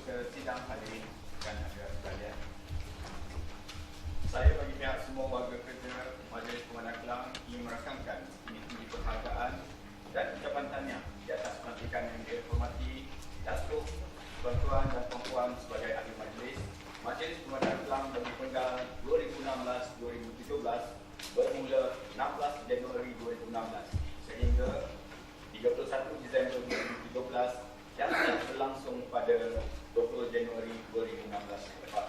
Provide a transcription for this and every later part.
ke sidang hadirin dan hadirat sekalian. Saya bagi pihak semua warga kerja Majlis Pemandangan Kelang ingin merakamkan tinggi penghargaan dan ucapan tahniah di atas pelantikan yang dihormati Datuk Tuan-tuan dan puan-puan sebagai ahli majlis Majlis Pemandangan Kelang bagi penggal 2016-2017 bermula 16 Januari 2016 sehingga 31 Disember 2017 yang akan berlangsung pada 20 Januari 2016 lepas.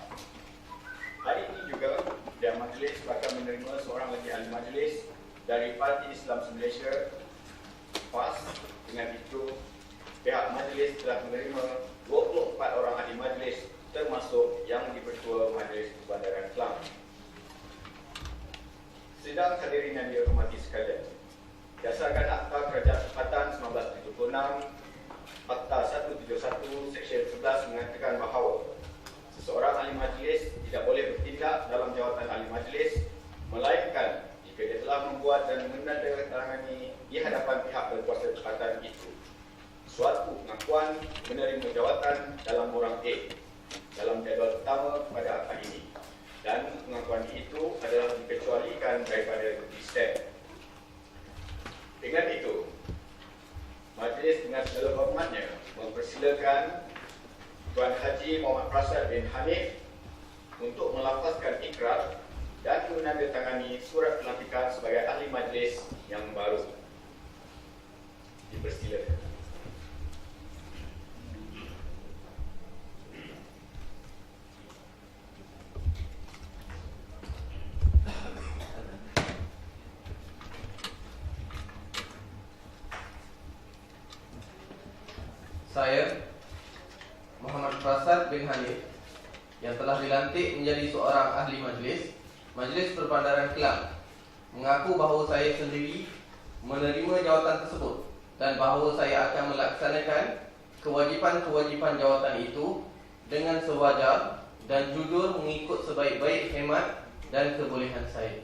Hari ini juga Pihak Majlis akan menerima seorang lagi ahli majlis dari Parti Islam Malaysia PAS. Dengan itu, pihak majlis telah menerima 24 orang ahli majlis termasuk yang di-Pertua Majlis Perbandaran Kelang. Sidang hadirin yang dihormati sekalian, berdasarkan Akta Kerajaan Tempatan 1976, Akta 171 Seksyen 11 mengatakan bahawa seseorang ahli majlis tidak boleh bertindak dalam jawatan ahli majlis melainkan jika dia telah membuat dan menandatangani di hadapan pihak berkuasa tempatan itu suatu pengakuan menerima jawatan dalam orang A dalam jadual pertama pada akta ini, dan pengakuan itu adalah dikecualikan daripada dissent. Dengan itu, Majlis dengan segala hormatnya mempersilakan Tuan Haji Muhammad Prasad bin Hanif untuk melafazkan ikrar dan menandatangani surat pelantikan sebagai ahli majlis yang baru. Dipersilakan. Saya, Muhammad Prasad bin Hanif, yang telah dilantik menjadi seorang ahli majlis Majlis Perbandaran Kelang, mengaku bahawa saya sendiri menerima jawatan tersebut dan bahawa saya akan melaksanakan kewajipan-kewajipan jawatan itu dengan sewajar dan jujur mengikut sebaik-baik khidmat dan kebolehan saya.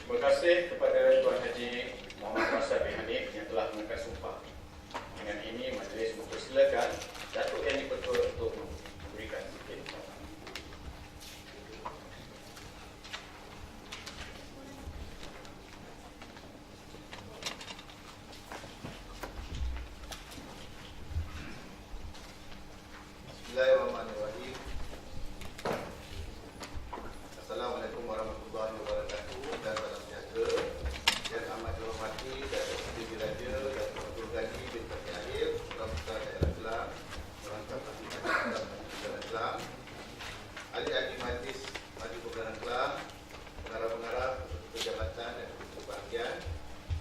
Terima kasih kepada Tuan Haji Muhammad Prasad bin Hanif yang telah mengangkat sumpah. Dengan ini, majlis mempersilakan Datuk Yang di-Pertua untuk memberikan sikit. Bismillahirrahmanirrahim. Assalamualaikum warahmatullahi wabarakatuh. Dan salam sejahtera yang amat dihormati Datuk Seri Diraja Datuk Abdul Ghani bin Fatih Akhir, Putra-Putra Daerah Kelang, Perangkat Ahli Majlis Perbandaran Kelang, ahli-ahli majlis Majlis Perbandaran Kelang, pengarah-pengarah, pejabat-jabatan dan kebahagiaan,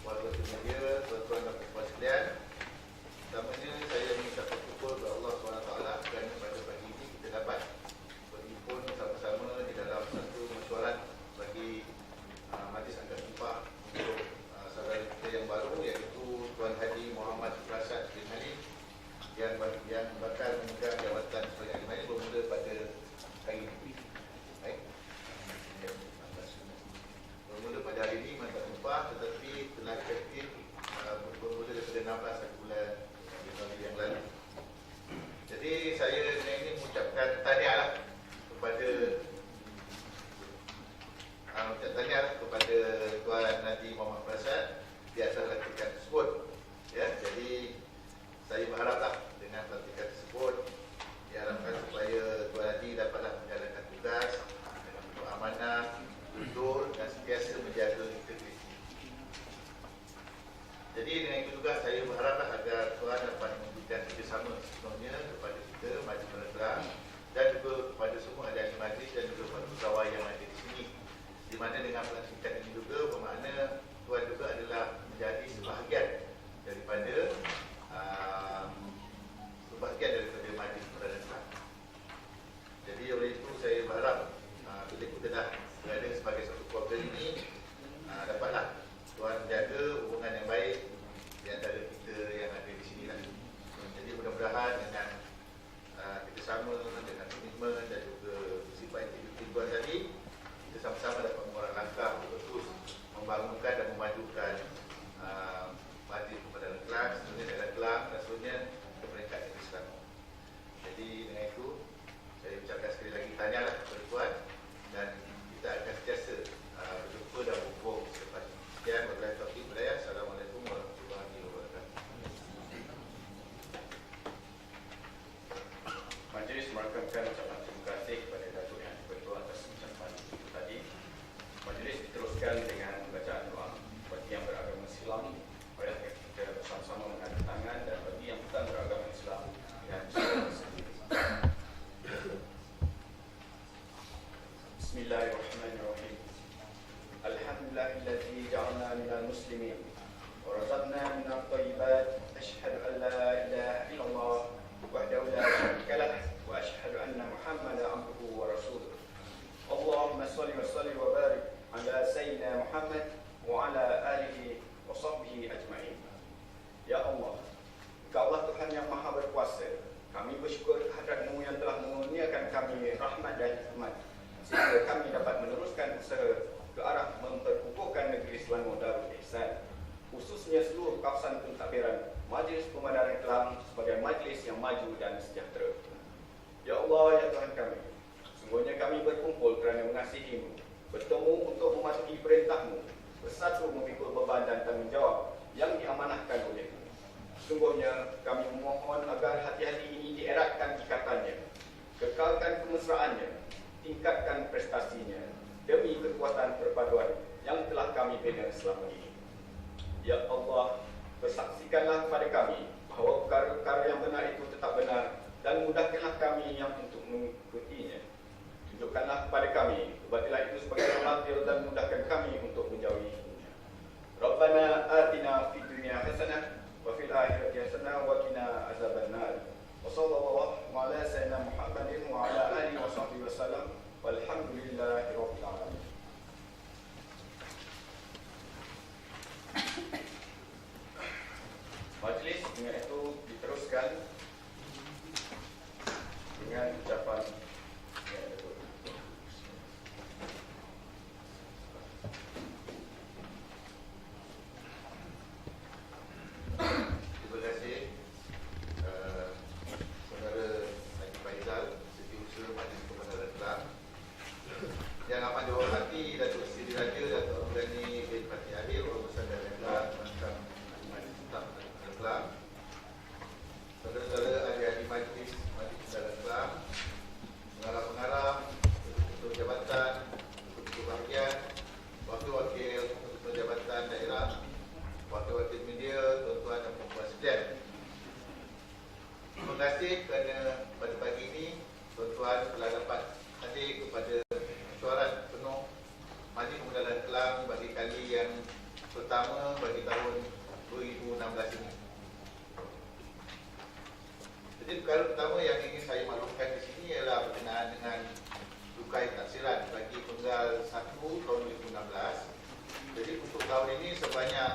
warga media, tuan-tuan dan puan-puan sekalian. Pertamanya saya mengucapkan syukur kepada Allah SWT kerana pada pagi ini kita yang bakal memegang jawatan sebagai ahli majlis bermula pada hari ini. Baik. Bermula pada hari ini masa sumpah, tetapi telah efektif bermula daripada 16 bulan Januari yang lalu. Jadi saya dengan ini mengucapkan tahniah kepada kepada Tuan Najib Muhammad Prasad di atas lantikan tersebut. Ya, jadi saya berharaplah dengan lantikan tersebut diharapkan supaya Tuan Najib dapatlah menjalankan tugas dengan penuh amanah, jujur dan sentiasa menjaga integriti. Jadi dengan itu juga saya berharaplah agar Tuan dapat memberikan kerjasama sepenuhnya kepada kita, Majlis Penerang, dan juga kepada semua ahli majlis dan juga kepada pegawai yang ada di sini. Di mana dengan pelantikan ini juga bermakna Tuan juga adalah menjadi sebahagian daripada Majlis Penerang. Jadi oleh itu saya berharap bila kita dah berada sebagai satu keluarga ini, dapatlah Tuan jaga hubungan yang baik di antara kita yang ada di sini lah. Jadi mudah-mudahan dengan kerjasama, dengan komitmen dan juga sifat integriti Tuan tadi, kita sama-sama dapat mengurangi langkah untuk terus membangunkan dan memajukan Majlis Penerang Kelang, sebenarnya daerah Kelang dan sebenarnya ke peringkat Islam. Jadi dengan itu saya ucapkan sekali lagi tahniah kepada Tuan dan kita akan sentiasa berjumpa dan berhubung selepas ini. Sekian, wabillahi taufiq wal hidayah. Assalamualaikum warahmatullahi wabarakatuh. Majlis merakamkan ucapan terima kasih kepada Datuk Yang Dipertua atas ucapan itu tadi. Majlis diteruskan dengan bacaan doa. Bagi yang beragama Islam, marilah kita bersama-sama mengangkat tangan, dan bagi yang bukan beragama Islam dengan bersama sendiri. Bismillahirrahmanirrahim. Alhamdulillahilladzi ja'alna minal muslimin wa razaqna minat thayyibat. Asyhadu an la ilaha illallah wahdahu la syarika lah wa asyhadu anna Muhammadan abduhu wa rasuluh. Allahumma shalli wa sallim wa barik ala sayyidina Muhammad wa ala alihi wa sahbihi ajma'in. Ya Allah, Engkau Allah Tuhan yang Maha Berkuasa. Kami bersyukur kehadrat-Mu yang telah mengurniakan kami rahmat dan hikmat, sehingga kami dapat meneruskan usaha ke arah memperkukuhkan negeri Selangor Darul Ihsan, khususnya seluruh kawasan pentadbiran Majlis Pemandaran Kelang sebagai majlis yang maju dan sejahtera. Ya Allah, ya Tuhan kami, sungguhnya kami berkumpul kerana mengasihi-Mu, bertemu untuk mematuhi perintah-Mu, bersatu memikul beban dan tanggungjawab yang diamanahkan oleh-Mu. Sungguhnya kami memohon agar hati-hati ini dieratkan ikatannya, kekalkan kemesraannya, tingkatkan prestasinya demi kekuatan perpaduan yang telah kami bina selama ini. Ya Allah, persaksikanlah kepada kami bahawa perkara-perkara yang benar itu tetap benar, dan mudahkanlah kami yang untuk mengikutinya. Tunjukkanlah kepada kami kebatilan itu sebagai batil dan mudahkan kami untuk menjauhinya. Rabbana atina fid dunya hasanah wa fil akhirati hasanah wa qina azabannar. Wa sallallahu ala sayyidina Muhammadin wa ala alihi wa sahbihi wasallam. Walhamdulillahi rabbil alamin. Majlis dengan itu diteruskan dengan ucapan yang betul. Terima kasih Saudara Najib Faizal, Setiausaha Majlis Pemandaran Kelang, yang amat dihormati Datuk Seri Raja Datuk Abdulghani bin Fatih Ahir, Orang Besar Daerah Kelang, Mantan Majlis Tetap Pemandaran Kelang, saudara-saudara ahli-ahli majlis Pemandaran Kelang, pengarah-pengarah, ketua jabatan, ketua bahagian, wakil-wakil ketua jabatan daerah, wakil-wakil media, tuan-tuan dan puan-puan sekalian. Terima kasih kerana pada pagi ini tuan-tuan telah dapat hadir kepada mesyuarat penuh Majlis Pemandaran Kelang bagi kali yang pertama bagi tahun 2016 ini. Jadi perkara pertama yang ingin saya maklumkan di sini ialah berkenaan dengan cukai taksiran bagi penggal 1 tahun 2016. Jadi untuk tahun ini sebanyak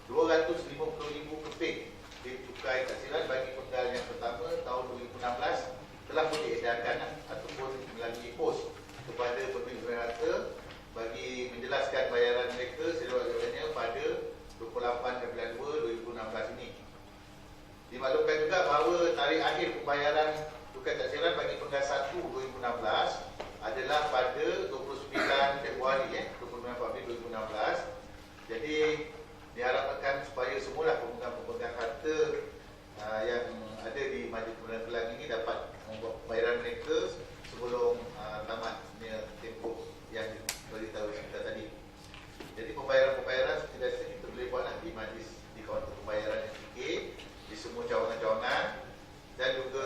250,000 keping bea cukai taksiran bagi penggal yang pertama tahun 2016 telah pun diedarkan ataupun melalui pos kepada pemerintah rata bagi menjelaskan bayaran mereka seluruh-luruhnya pada 28/2/2016 ini. Dimaklumkan juga bahawa tarikh akhir pembayaran cukai taksiran bagi penggal 1 2016 adalah pada 29 Februari 2016. Jadi diharapkan supaya semula pemegang-pemegang harta yang ada di Majlis Pembenaran Kelang ini dapat membuat pembayaran mereka sebelum tamatnya tempoh yang diberitahu kita tadi. Jadi pembayaran-pembayaran seperti biasa kita boleh buatlah di majlis, di kaunter pembayaran yang fikir, di semua cawangan-cawangan, dan juga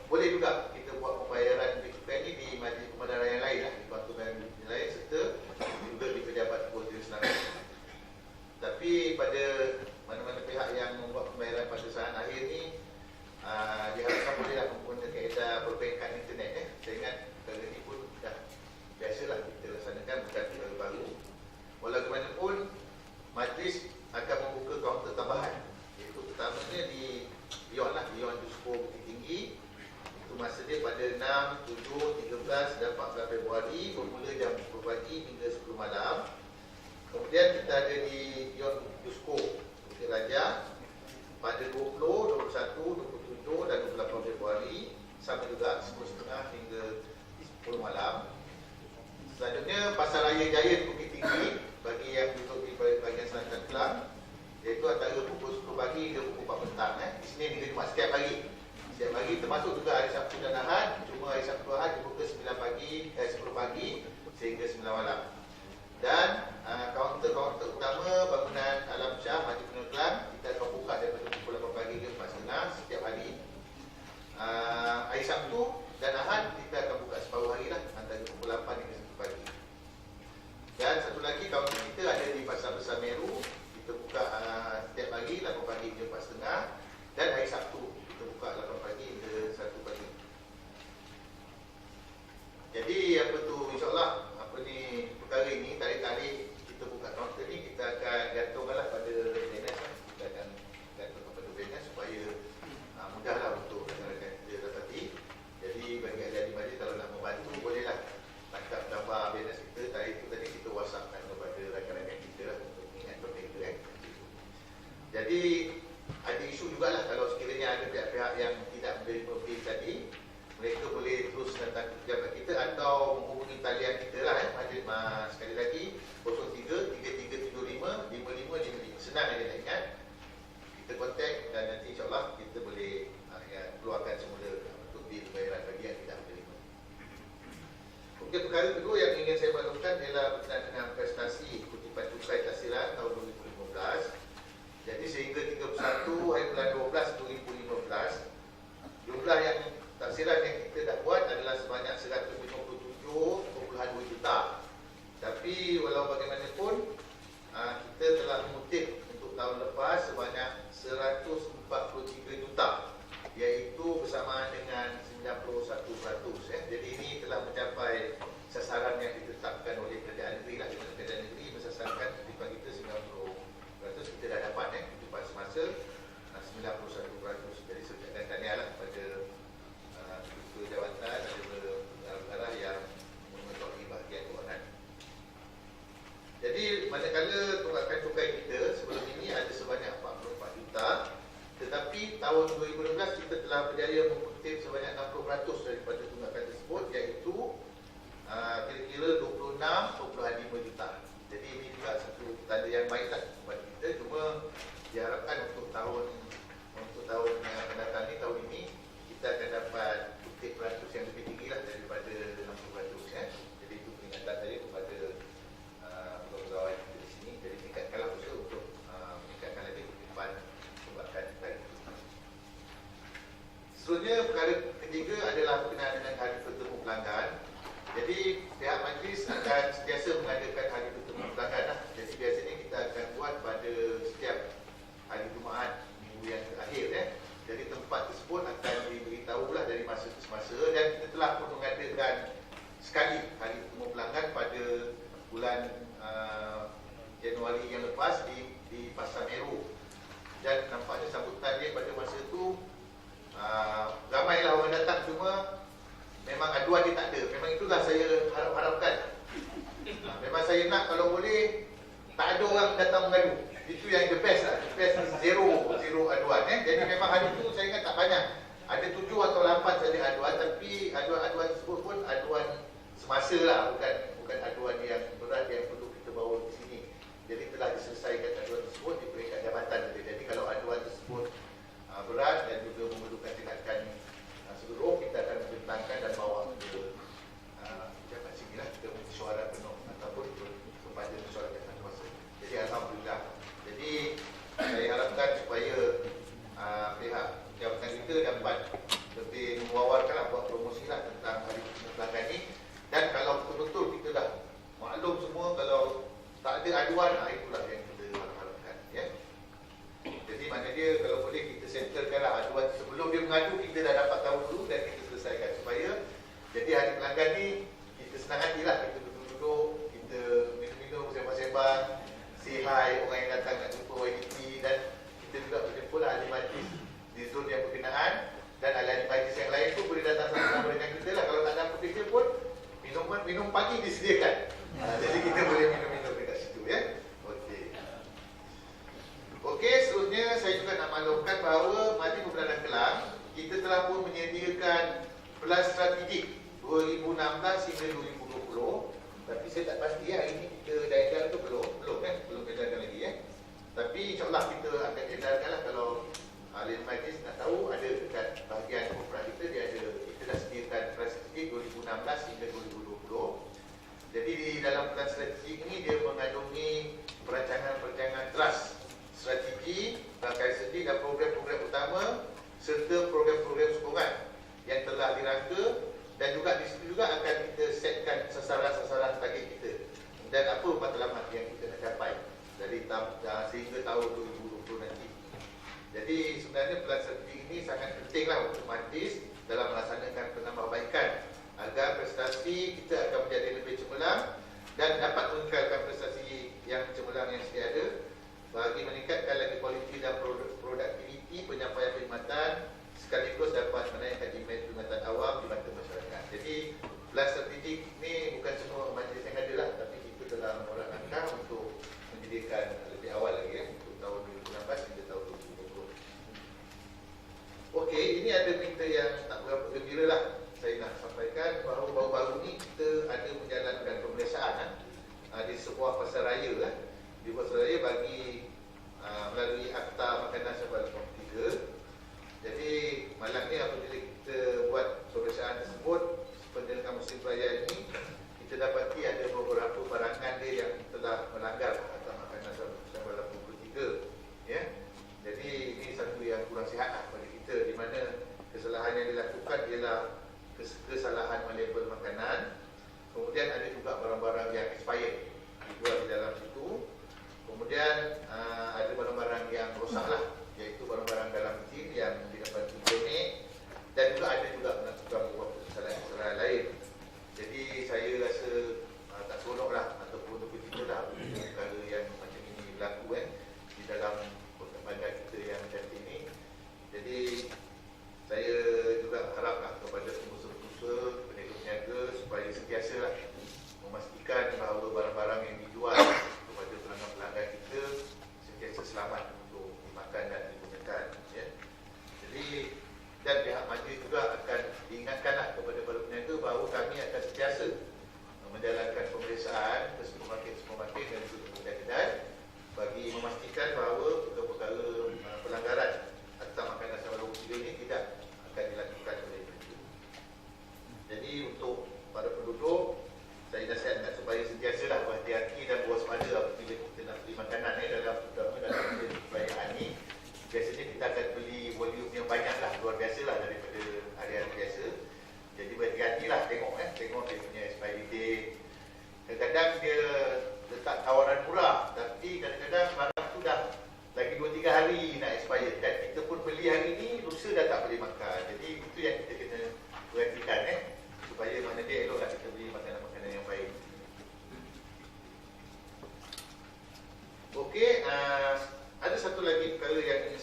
boleh juga kita buat pembayaran bea cukai ini di majlis pembenaran yang lain, di kaunter pembayaran yang lain, serta juga di pejabat Kepolisian Selangor. Tapi pada mana-mana pihak yang membuat pembayaran pada saat akhir ni diharapkan bolehlah menggunakan kaedah perbankan internet. Saya ingat perkara ini pun dah biasalah kita laksanakan, bukan perkara baru. Walaupun majlis akan membuka kaunter tambahan, iaitu pertamanya di Beyond Jusko Bukit Tinggi. Itu masa dia pada 6, 7, 13 dan 14 Februari bermula jam 10 pagi hingga 10 malam. Kemudian kita ada di Beyond Jusko Bukit Raja pada 20, 21, 27 dan 28 Februari, sama juga 10.30 hingga 10 malam. Selanjutnya Pasar Raya Giant Bukit Tinggi bagi yang duduk di bahagian selatan Kelang, iaitu antara pukul 10 pagi hingga pukul 4 petang. Isnin hingga Jumaat setiap hari. Setiap hari termasuk juga hari Sabtu dan Ahad. Cuma hari Sabtu Ahad dibuka 10 pagi sehingga 9 malam. Dan kaunter-kaunter utama bangunan Alam Shah Majlis Pembenaran Kelang kita akan buka daripada pukul 8 pagi hingga 4.30 setiap hari. Hari Sabtu dan Ahad kita akan buka separuh hari lah, antara pukul 8 hingga 10 pagi. Dan satu lagi kaunter kita ada di Pasar Besar Meru, kita buka setiap pagi 8 pagi hingga 4.30, dan hari Sabtu kita buka 8 pagi hingga 1 pagi. Jadi insyaAllah perkara ini, tarikh-tarikh kita buka kaunter ni kita akan gantungkanlah pada BNS. Kita akan gantung kepada BNS supaya mudahlah untuk rakan-rakan kita dapati. Jadi bagi ahli-ahli majlis kalau nak membantu, bolehlah tangkap gambar BNS kita, tarikh itu tadi kita whatsappkan kepada rakan-rakan kita untuk mengingatkan mereka. Jadi ada isu jugalah kalau sekiranya ada pihak-pihak yang tidak menerima bil tadi, mereka boleh terus datang ke pejabat kita atau menghubungi talian kita lah. Sekali lagi 03-3375-5555. Senang aja nak ingat, kita kontak dan nanti insyaAllah kita boleh keluarkan semula untuk bil bayaran bagi yang tidak menerima. Kemudian perkara kedua yang ingin saya maklumkan ialah berkenaan dengan prestasi kutipan cukai taksiran tahun 2015. Jadi sehingga 31 hari bulan 12 2015, jumlah yang taksiran yang kita dah buat adalah sebanyak 157.2 juta. Tapi walau bagaimanapun kita telah mengutip untuk tahun lepas sebanyak 143 juta, iaitu bersamaan dengan 91%. Jadi ini telah mencapai sasaran yang ditetapkan oleh kerajaan negeri lah. Kerajaan negeri mensasarkan kutipan kita 90%, kita dah dapat kutipan semasa 91%. Jadi saya ucapkan tahniahlah kepada ketua jawatan negara yang mengetuai bahagian kewangan. Jadi manakala tunggakan cukai kita sebelum ini ada sebanyak 44 juta, tetapi tahun 2016 kita telah berjaya mengutip sebanyak 60% daripada tunggakan tersebut, iaitu kira-kira 26.5 juta. Jadi ini juga satu tanda yang baiklah buat kita. Cuma diharapkan untuk tahun yang akan datang ni, tahun ini kita akan dapat kutip peratus yang lebih tinggi lah daripada 60%. Jadi itu peringatan saya kepada pegawai kita di sini. Jadi tingkatkanlah usaha untuk meningkatkan lagi kutipan tunggakan tadi. Seterusnya perkara ketiga adalah berkenaan dengan hari bertemu pelanggan. Jadi pihak majlis akan sentiasa mengadakan hari bertemu pelanggan lah. Jadi biasanya kita akan buat pada setiap hari Jumaat minggu yang terakhir. Jadi tempat tersebut akan diberitahulah dari masa ke semasa, dan kita telah pun mengadakan sekali hari bertemu pelanggan pada bulan Januari yang lepas di Pasar Meru. dan nampaknya sambutan dia pada masa itu ramailah orang datang, cuma memang aduan dia tak ada. Memang itulah saya harapkan. Memang saya nak kalau boleh tak ada orang datang mengadu. Itu yang the best lah. The best is zero aduan. Jadi memang hari itu saya ingat tak banyak. Ada 7 atau 8 saja aduan, tapi aduan-aduan tersebut pun aduan semasa lah, bukan aduan yang berat yang perlu kita bawa di sini. Jadi telah diselesaikan aduan tersebut di peringkat jabatan. Jadi kalau aduan tersebut berat dan juga memerlukan tindakan seluruh, kita akan bentangkan dan bawa ke jabat sini lah, kita mesyuarat penuh ataupun kepada mesyuarat yang kuasa. Jadi alhamdulillah. Jadi saya harapkan supaya pihak jabatan kita dapat lebih mewawarkan, buat promosi lah tentang hari pelanggan ni. Dan kalau betul-betul kita dah maklum semua, kalau tak ada aduan, itulah yang kita harapkan, ya. Jadi maknanya dia kalau boleh kita settlekanlah aduan sebelum dia mengadu, kita dah dapat tahu dulu dan kita selesaikan, supaya jadi hari pelanggan ni kita senang hatilah, kita duduk-duduk, kita minum-minum, sembang-sembang, say hi orang yang datang nak jumpa YDT, dan kita juga berjumpa lah ahli majlis di zon yang berkenaan, dan ahli majlis yang lain pun boleh datang sama-sama dengan kita lah. Kalau tak ada apa-apa pun, minum pagi disediakan. Jadi kita boleh minum-minum dekat situ, ya. Okey, seterusnya saya juga nak maklumkan bahawa Majlis Pembelajaran Kelang kita telah pun menyediakan pelan strategik 2016 hingga 2020. Tapi saya tak pasti hari ini kita dah edar ke belum kan? Belum edarkan lagi, ya. Tapi insyaAllah kita akan edarkan lah. Kalau ahli majlis nak tahu, ada dekat bahagian korporat kita kita dah sediakan pelan strategik 2016 hingga 2020. Jadi di dalam pelan strategik ini dia mengandungi perancangan trust, strategi, rangkaian strategi dan program-program utama serta program-program sokongan yang telah dirangka, dan juga di situ juga akan kita setkan sasaran-sasaran target kita dan apa matlamat yang kita nak capai dari sehingga tahun 2020 nanti. Jadi sebenarnya pelan strategi ini sangat pentinglah untuk majlis dalam melaksanakan penambahbaikan agar prestasi kita akan menjadi lebih cemerlang dan dapat mengekalkan prestasi yang cemerlang yang sedia ada, bagi meningkatkan lagi kualiti dan produktiviti penyampaian perkhidmatan sekaligus dapat menaikkan imej perkhidmatan awam di mata masyarakat. Jadi pelan strategik ni bukan semua majlis yang ada lah, tapi kita telah menolak langkah untuk menyediakan lebih awal lagi, ya, untuk tahun 2016 hingga tahun 2020. Okey, ini ada berita yang tak berapa gembira lah. Saya nak sampaikan bahawa baru-baru ni kita ada menjalankan pemeriksaan di sebuah pasar raya lah. Di pasar raya bagi melalui Akta Makanan Sabara Form 3. Jadi malam ni apabila kita buat pemeriksaan tersebut sepanjang musim raya ini, kita dapati ada beberapa barangan dia yang telah melanggar Akta Makanan Sabara Form 3, ya. Jadi ini satu yang kurang sihat lah bagi kita, di mana kesalahan yang dilakukan ialah kesalahan melabel makanan. Kemudian ada juga barang-barang yang expired dijual di dalam situ. Kemudian ada barang-barang yang rosak lah, iaitu barang-barang dalam tin yang didapati kronik, dan juga ada juga melakukan beberapa kesalahan lain. Jadi saya rasa tak seronok lah ataupun begitu lah perkara yang macam ini berlaku di dalam perkembangan kita yang macam ini. Jadi saya juga haraplah kepada pengusaha-pengusaha, peniaga-peniaga supaya sentiasa lah memastikan bahawa barang-barang yang dijual kepada pelanggan-pelanggan kita sentiasa selamat untuk dimakan dan digunakan, ya. Jadi dan pihak majlis juga akan diingatkanlah kepada para peniaga bahawa kami akan sentiasa menjalankan pemeriksaan ke supermarket dan juga kedai-kedai bagi memastikan bahawa perkara-perkara pelanggaran Akta Makanan Sabara Form 3 ini tidak akan dilakukan oleh mereka. Jadi untuk para penduduk, saya nasihatkan supaya sentiasalah berhati-hati dan berwaspada apabila kita nak beli makanan terutama dalam perayaan ini. Biasanya kita akan beli volume yang banyak lah, luar biasa lah daripada hari-hari biasa. Jadi berhati-hatilah, tengok dia punya expiry date. Kadang-kadang dia letak tawaran murah, tapi kadang-kadang barang tu dah lagi 2-3 hari nak expire kan. Kita pun beli hari ni, lusa dah tak boleh makan. Jadi itu yang kita kena perhatikan, supaya mana dia eloklah kita beli makanan-makanan yang baik. Okey, ada satu lagi perkara yang ingin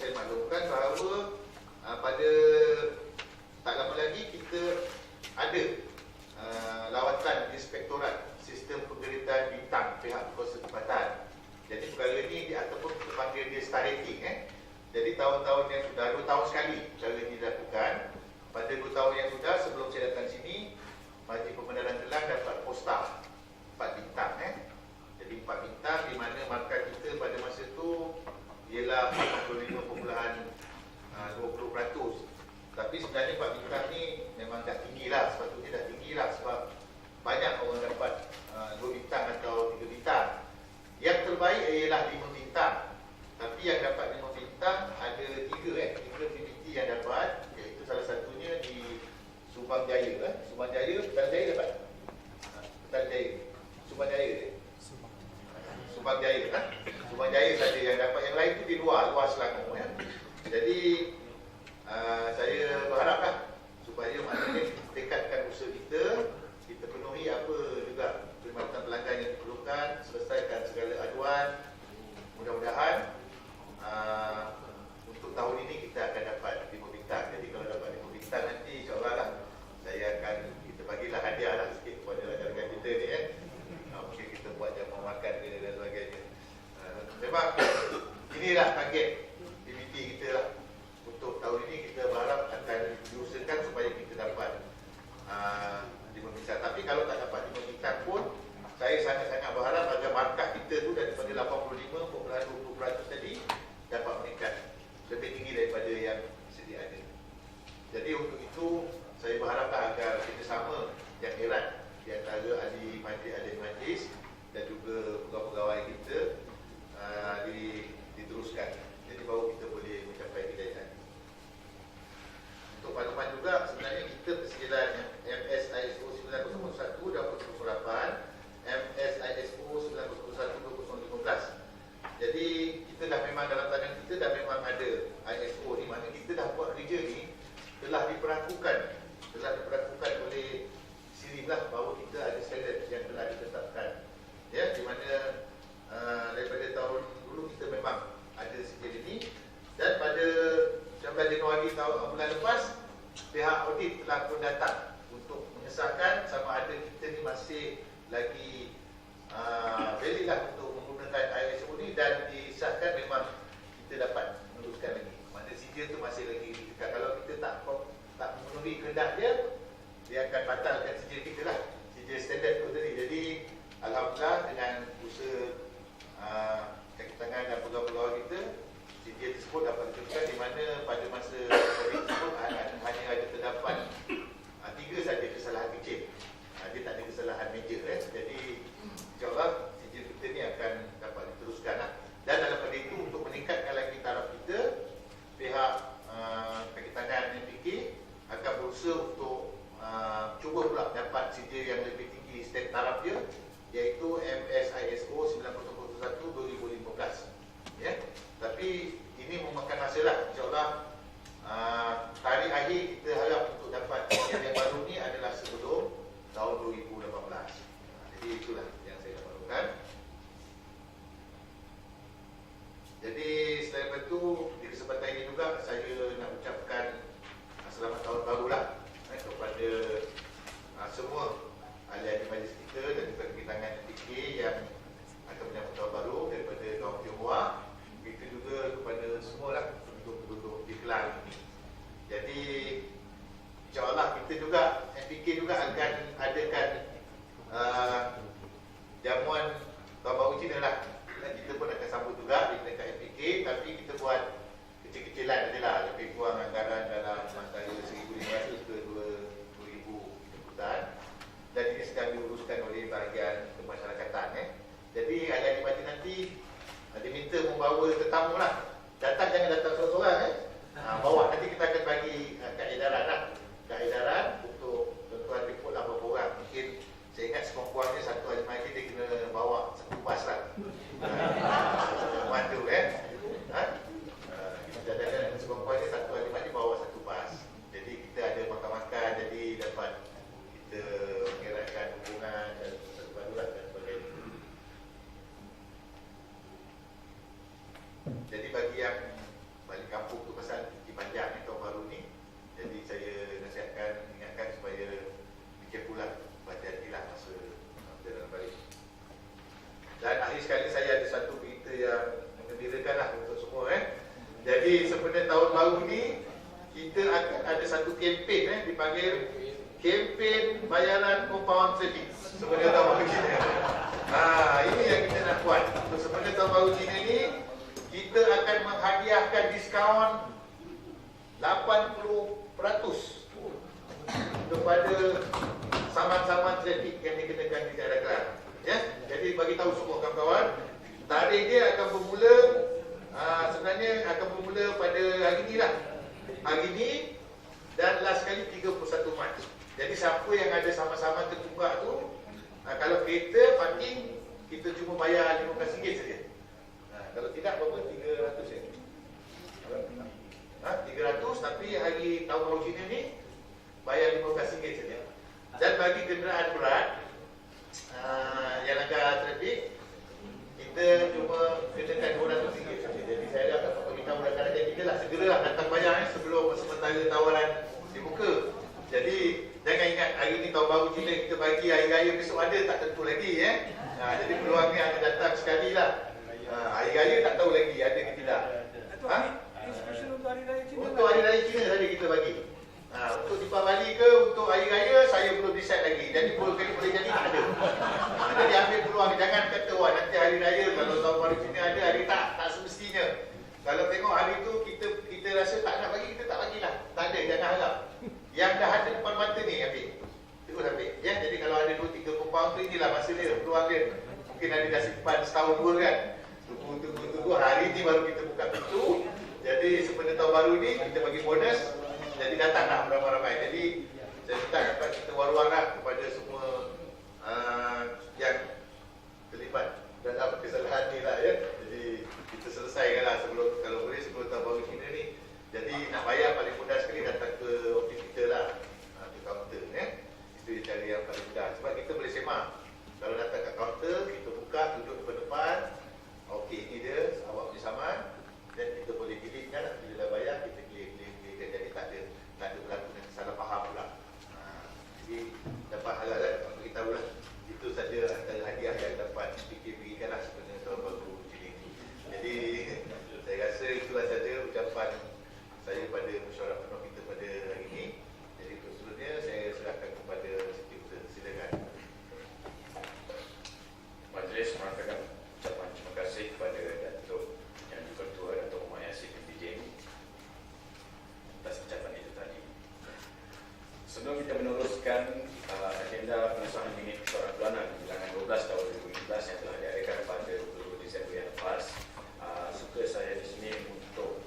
tahun-tahun yang sudah 2 tahun sekali cara ini dilakukan. Pada 2 tahun yang sudah sebelum saya datang sini, Majlis Pembenaran Kelang dapat posta 4 bintang. Jadi 4 bintang di mana markah kita pada masa itu ialah 45.20%. Tapi sebenarnya 4 bintang ni memang dah tinggi lah, sepatutnya dah tinggi lah sebab banyak orang dapat 2 bintang atau 3 bintang. Yang terbaik ialah 5 bintang. Tapi yang dapat 5 bintang ada 3 PBT yang dapat, iaitu salah satunya di Subang Jaya. Subang Jaya, Petang Jaya dapat? Petang Jaya. Subang Jaya. Subang Jaya kan? Subang Jaya saja yang dapat, yang lain tu di luar Selangor Jadi saya berharaplah supaya maknanya tingkatkan usaha kita penuhi apa juga perkhidmatan pelanggan yang diperlukan, selesaikan segala aduan. Mudah-mudahan untuk tahun ini kita akan dapat 5 bintang. Jadi kalau dapat 5 bintang nanti insyaAllah lah saya akan, kita bagilah hadiah lah sikit kepada rakan-rakan kita ni mungkin kita buat jamuan makan dia dan sebagainya. Memang inilah target PBT kita lah. Untuk tahun ini kita berharap akan diusahakan supaya kita dapat 5 bintang. Tapi kalau tak dapat 5 bintang pun, saya sangat-sangat berharap agar markah kita tu daripada 85.20% tadi dapat meningkat lebih tinggi daripada yang sedia ada. Jadi untuk itu saya berharaplah agar kerjasama yang erat di antara ahli majlis dan juga pegawai-pegawai kita diteruskan. Jadi baru kita boleh mencapai kejayaan. Untuk makluman juga, sebenarnya kita persediaan MS-ISO 9001 dan 2008, MS-ISO 9001-2015. Jadi kita dah memang dalam tangan kita dah memang ada ISO ni, maknanya kita dah buat kerja ni telah diperlakukan oleh SIRIM lah, bahawa kita ada standard yang telah ditetapkan. Ya, di mana daripada tahun dulu kita memang ada sedia ini, dan pada 19 Januari bulan lepas pihak audit telah pun datang untuk mengesahkan sama ada kita ni masih lagi valid lah untuk menggunakan ISO ni, dan disahkan memang kita dapat meneruskan lagi. Maknanya sijil tu masih lagi dekat. Kalau kita tak memenuhi kehendak dia akan batalkan sijil kita lah, sijil standard tu tadi. Jadi alhamdulillah dengan usaha kaki tangan dan pegawai-pegawai kita, sijil tersebut dapat diteruskan, di mana pada masa COVID tersebut hanya ada terdapat 3 saja kesalahan kecil. Dia tak ada kesalahan major. Jadi insyaAllah sijil kita ni akan dapat diteruskan lah. Dan dalam pada itu, untuk meningkatkan lagi taraf kita, pihak kaki tangan MPK akan berusaha untuk cuba pula dapat sijil yang lebih tinggi taraf dia, iaitu MS-ISO 9001-2015. Ya. Tapi ini memakan masa lah. InsyaAllah tarikh akhir kita harap untuk dapat sijil yang baru ni adalah sebelum tahun 2018. Jadi itulah yang saya lakukan. Jadi selain itu, di kesempatan ini juga saya nak ucapkan selamat tahun baru lah kepada semua ahli-ahli majlis kita dan juga kebitangan MPK yang akan menyambut tahun baru daripada kaum Tionghoa. Begitu juga kepada semua lah penduduk-penduduk di Kelang ini. Jadi insyaAllah kita juga, MPK juga akan adakan jamuan tahun baru Cina lah. Kita pun akan sambut juga di dekat MPK, tapi kita buat kecil-kecilan saja lah, lebih kurang anggaran dalam antara 1,500 ke 2,000 jemputan. Dan ini sedang diuruskan oleh bahagian kemasyarakatan. Jadi ahli-ahli majlis nanti diminta membawa tetamu lah. Datang jangan datang seorang-seorang. Bawa, nanti kita akan bagi kad edaran lah. Kad edaran untuk tuan-tuan report lah berapa orang. Mungkin saya ingat sekurang-kurangnya satu ahli majlis dia kena bawa satu bas lah. Mandu kita sekurang-kurangnya satu ahli majlis bawa satu bas. Jadi kita ada makan-makan, jadi dapat kita mengeratkan hubungan dan barulah dan sebagainya. Jadi bagi yang balik kampung tu pasal cuti panjang ni tahun baru ni, jadi saya nasihatkan, ingatkan supaya fikir pula berhati-hatilah masa perjalanan balik. Dan akhir sekali saya ada satu berita yang menggembirakan lah untuk semua. Jadi sebenarnya dipanggil kempen bayaran kompaun kredit sebenarnya tahun baru Cina. Ini yang kita nak buat. Untuk sebenarnya tahun baru Cina ni, kita akan menghadiahkan diskaun 80% kepada saman-saman trafik yang dikenakan di daerah Kelang. Ya, jadi bagi tahu semua kawan-kawan, tarikh dia akan bermula sebenarnya akan bermula pada hari ni lah. Hari ni dan last kali 31 Mac. Jadi siapa yang ada sama-sama tertunggak tu, kalau kereta parking kita cuma bayar RM15 saja. Kalau tidak berapa? 300 ya. 300, tapi hari tahun baru Cina ni bayar RM15 saja. Dan bagi kenderaan berat yang langgar trafik, kita cuma kenakan RM200 saja. Jadi saya akan bagi tahu rakan-rakan kita lah, segeralah datang bayar sebelum sementara tawaran dibuka. Jadi jangan ingat hari ni tahun baru Cina kita bagi, hari raya besok ada tak tentu lagi ya. Jadi peluang ni hanya datang sekali lah. Hari raya tak tahu lagi ada ke tidak. Untuk hari raya Cina saja kita bagi. Untuk Deepavali ke untuk hari raya saya belum decide lagi. Jadi boleh jadi tak ada. Jadi ambil peluang, jangan kata wah nanti hari raya kalau tahun baru Cina ada, hari tak semestinya. Kalau tengok hari tu kita rasa tak nak bagi, kita tak bagilah. Tak ada, jangan harap. Yang dah ada depan mata ni ambil. Terus ambil. Ya, jadi kalau ada 2-3 kompaun tu, inilah masa dia, peluang dia. Mungkin ada dah simpan setahun dua kan. Tunggu hari ni baru kita buka pintu. Jadi sebenarnya tahun baru ni kita bagi bonus. Jadi datanglah ramai-ramai. Jadi saya minta dapat kita war-warlah kepada semua yang terlibat dalam kesalahan ni lah ya. Jadi kita selesaikanlah sebelum, kalau boleh sebelum tahun baru Cina ni. Jadi nak bayar paling mudah sekali datang ke ofis kita lah, ke kaunter ya. Itu cara yang paling mudah. Sebab kita boleh semak. Kalau datang ke kaunter, kita buka, duduk depan-depan. Okey, ini dia awak punya saman. Dan kita boleh pilihkan, bila dah bayar kita clear-clear. Jadi tak ada berlaku salah faham pula. Jadi dapat halal lah, beritahu lah. Itu saja antara hadiah yang dapat fikir-fikirkan lah sebenarnya tahun baru Cina ini. Jadi saya rasa itulah saja ucapan saya pada mesyuarat penuh kita pada hari ini. Jadi untuk seterusnya saya serahkan kepada Siti Ustaz. Silakan. Majlis mengatakan ucapan terima kasih kepada Datuk Yang Di-Pertua Datuk Muhammad Yassin binti Jamie atas ucapan itu tadi. Sebelum kita meneruskan agenda pengesahan minit mesyuarat bulanan bilangan 12 tahun 2015 yang telah diadakan pada 20 Disember yang lepas, suka saya di sini untuk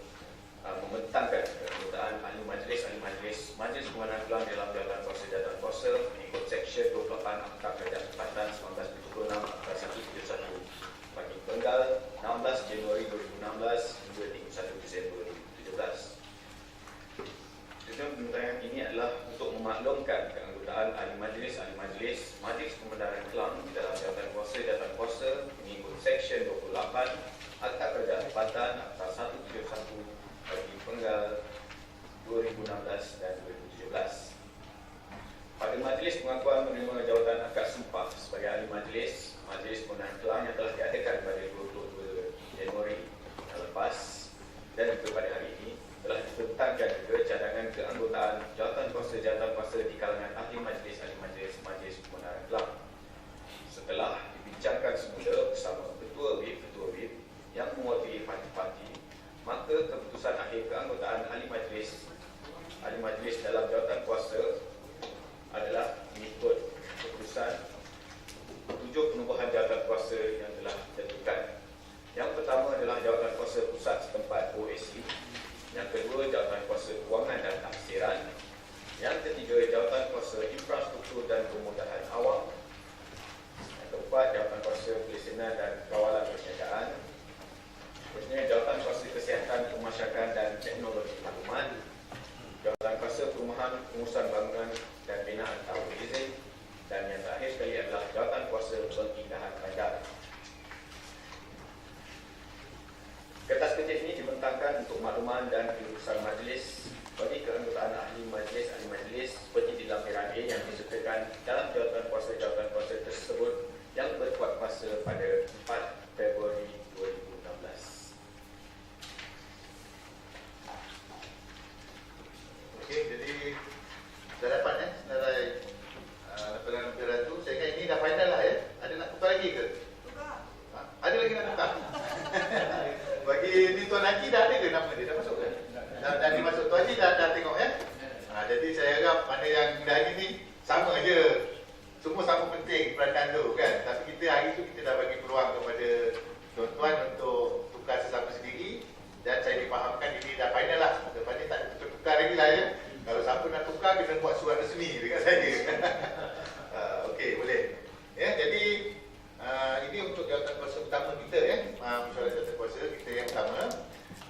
membentangkan keanggotaan ahli majlis Majlis Pemenang Kelang dalam jawatan kuasa jawatan kuasa mengikut Seksyen 28 Akta Kerajaan Tempatan 1976 Akta 171 bagi penggal 16 Januari 2016 hingga 31 Disember 2017. Tujuan pembentangan ini adalah untuk memaklumkan keanggotaan ahli majlis Majlis Pemenang Kelang dalam jawatan kuasa mengikut Seksyen 28 Akta Kerajaan Tempatan Akta 171 bagi penggal 2016 dan 2017. Pada majlis pengakuan menerima jawatan akad sumpah sebagai ahli Majlis Pemenang Kelang yang telah diadakan pada 22 Januari yang lepas dan juga pada hari ini telah dibentangkan juga cadangan keanggotaan jawatan kuasa di kalangan ahli Majlis Majlis Pemenang Kelang. Setelah dibincangkan semula bersama Ketua WIP yang mewakili parti-parti, maka keputusan akhir keanggotaan ahli majlis dalam jawatan kuasa adalah mengikut keputusan 7 penubuhan jawatan kuasa yang telah ditentukan. Yang pertama adalah jawatan kuasa pusat setempat OSC, yang kedua jawatan kuasa kewangan dan taksiran, yang ketiga jawatan kuasa infrastruktur dan kemudahan awam, yang keempat jawatan kuasa pelesinan dan kawalan perniagaan, seterusnya jawatan kuasa kesihatan, pemasyarakatan dan teknologi maklumat, jawatan kuasa perumahan, pengurusan bangunan dan binaan tahun izin, dan yang terakhir sekali adalah jawatan kuasa pengindahan bandar. Kertas kecil ini dibentangkan untuk makluman dan keputusan majlis bagi keanggotaan ahli majlis seperti di lampiran A yang disertakan dalam jawatan kuasa tersebut yang berkuat kuasa pada 4 Februari 2016. Okey, jadi dalam kena buat surat resmi dekat saya. Okey, boleh. Ya, jadi ini untuk jawatan kuasa utama kita ya, mesyuarat jawatan kuasa kita yang utama.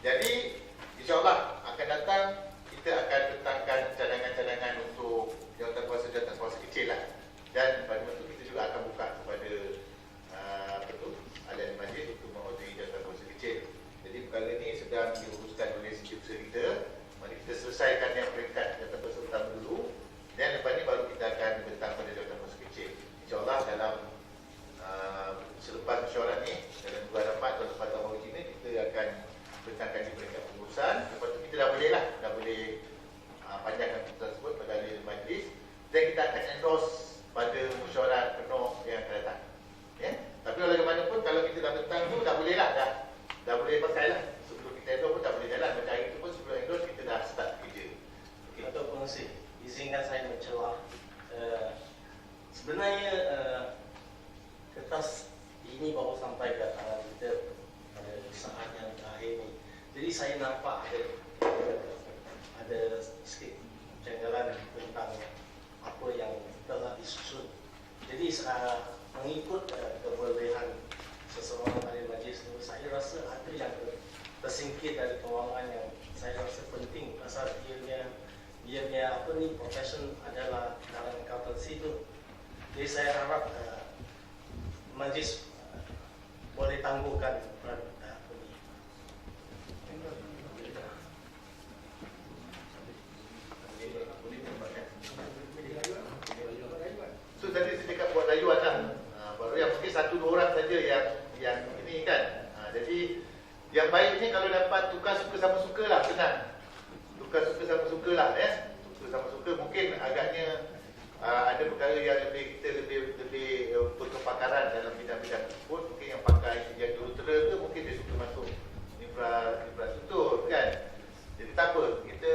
Jadi insya-Allah akan datang kita akan letakkan cadangan-cadangan untuk jawatan kuasa kecil lah. Dan pada waktu kita juga akan buka kepada ahli majlis untuk mengaudit jawatan kuasa kecil. Jadi perkara ini sedang diuruskan oleh setiausaha kita. Mari kita selesaikan yang peringkat jawatan kuasa utama dulu, dan lepas ni baru kita akan bentang pada jawatan kuasa kecil. InsyaAllah dalam selepas mesyuarat ni, dalam 2 rapat atau lepas tahun ini, kita akan bentangkan di peringkat pengurusan. Lepas tu kita dah boleh panjangkan keputusan tersebut pada ahli majlis, dan kita akan endorse pada mesyuarat penuh yang akan datang. Ya? Tapi bagaimanapun kalau kita dah bentang tu dah boleh lah, dah boleh pakai lah. Sebelum kita endorse pun dah boleh jalan. Macam hari tu pun sebelum endorse kita dah start kerja. Okay. Datuk Pengerusi, izinkan saya mencelah. Sebenarnya kertas ini baru sampai ke tangan kita pada saat yang terakhir ini. Jadi saya nampak ada sikit kejanggalan tentang apa yang telah disusun. Jadi mengikut kebolehan seseorang ahli majlis itu, saya rasa ada yang tersingkir dari kewangan yang saya rasa penting pasal dia profession adalah dalam accountancy itu. Jadi saya harap majlis boleh tangguhkan peran ini. So tadi saya cakap buat layuan lah. Baru yang mungkin 1-2 orang saja yang ini kan. Jadi yang baik ni kalau dapat tukar suka sama suka lah, senang. Tukar suka sama suka lah ya. Suka sama suka mungkin agaknya ada perkara yang kita lebih berkepakaran dalam bidang-bidang tersebut. Mungkin yang pakai yang dulutera ke mungkin dia suka masuk infrastruktur kan. Jadi tak apa, kita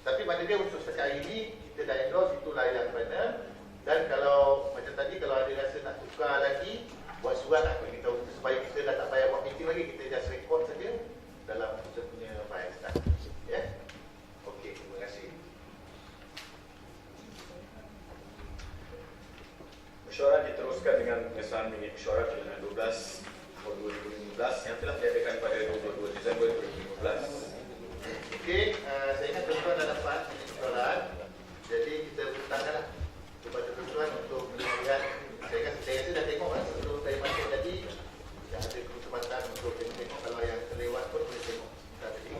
tapi mana dia untuk setakat ini kita dah endorse, itulah yang benar. Dan kalau macam tadi kalau ada rasa nak tukar lagi, buat surat lah bagi tahu kita supaya kita dah tak payah buat meeting lagi, kita just record saja dalam kita punya file start. Ya. Okey, terima kasih. Mesyuarat diteruskan dengan pengesahan minit mesyuarat Pilihan 12 tahun 2015 yang telah diadakan pada 22 Disember 2015. Okey, saya ingat tuan-tuan dah dapat minit mesyuarat. Jadi kita bentangkanlah kepada tuan-tuan untuk melihat. Saya rasa dah tengok lah sebelum saya masuk tadi. Yang ada kesempatan untuk tengok, kalau yang terlewat pun boleh tengok tadi.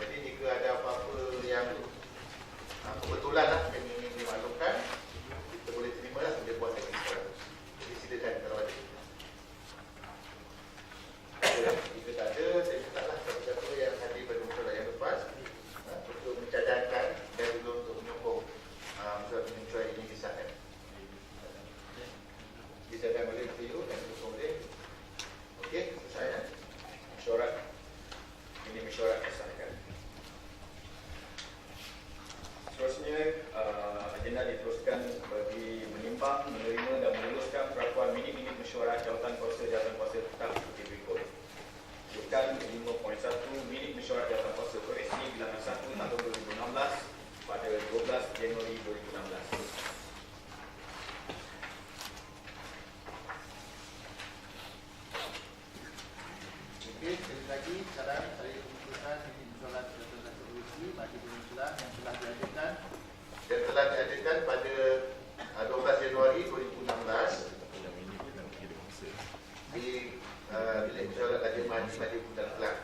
Jadi jika ada apa-apa yang kebetulan lah yang ingin dimaklumkan, kita boleh terima lah, boleh buat lagi sekarang. Jadi silakan kalau ada. Jika tak ada, saya mintalah siapa-siapa yang hadir pada mesyuarat yang lepas untuk mencadangkan dan juga untuk menyokong mesyuarat ini disahkan. Disahkan boleh bertiru dan menyokong boleh. Okey, selesai. Mesyuarat ini mesyuarat disahkan. Seterusnya agenda diteruskan bagi menimbang, menerima dan meluluskan perakuan minit-minit mesyuarat jawatan kuasa tetap seperti berikut. Rujukan 5.1 minit mesyuarat jawatan kuasa koreksi bilangan 1 tahun 2016 pada 12 Januari 2016. Okey, sekali lagi sekarang saya memutuskan minit mesyuarat jawatan koreksi bagi pengusulan yang telah diadakan pada 12 Januari 2016 di bilik mesyuarat Raja Mahdi Bundaran Kelang.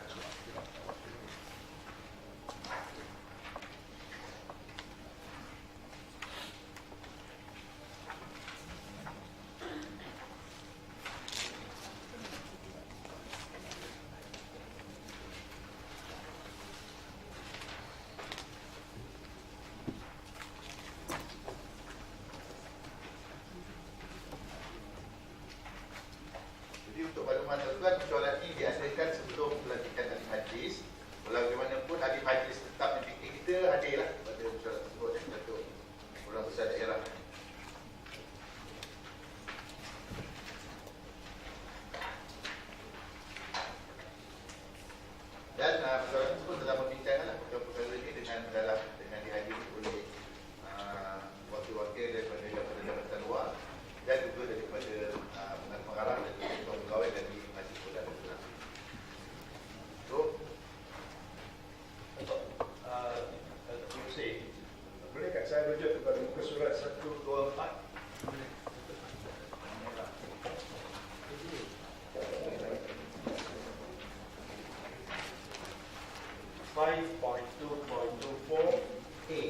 merujuk kepada muka surat 124. 5.2.24A.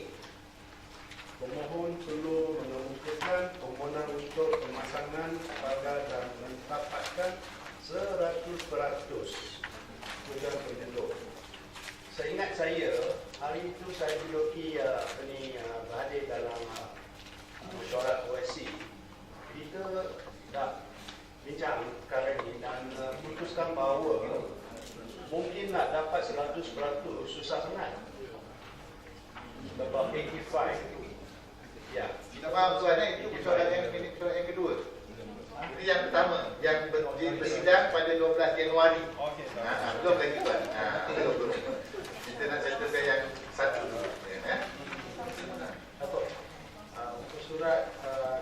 Pemohon perlu mengemukakan permohonan untuk pemasangan pagar dan menetapkan 100% tujuan penduduk. Seingat saya, hari itu saya duduki berada dalam mesyuarat OSC. Kita dah bincang perkara ini dan putuskan bahawa mungkin nak dapat 100% susah sangat. Sebab 85. Ya. Minta maaf tuan, itu persoalan yang kedua. Ini yang pertama, yang bersidang pada 12 Januari. Belum lagi tuan. Belum. Kita nak settlekan yang satu dulu. Datuk, untuk surat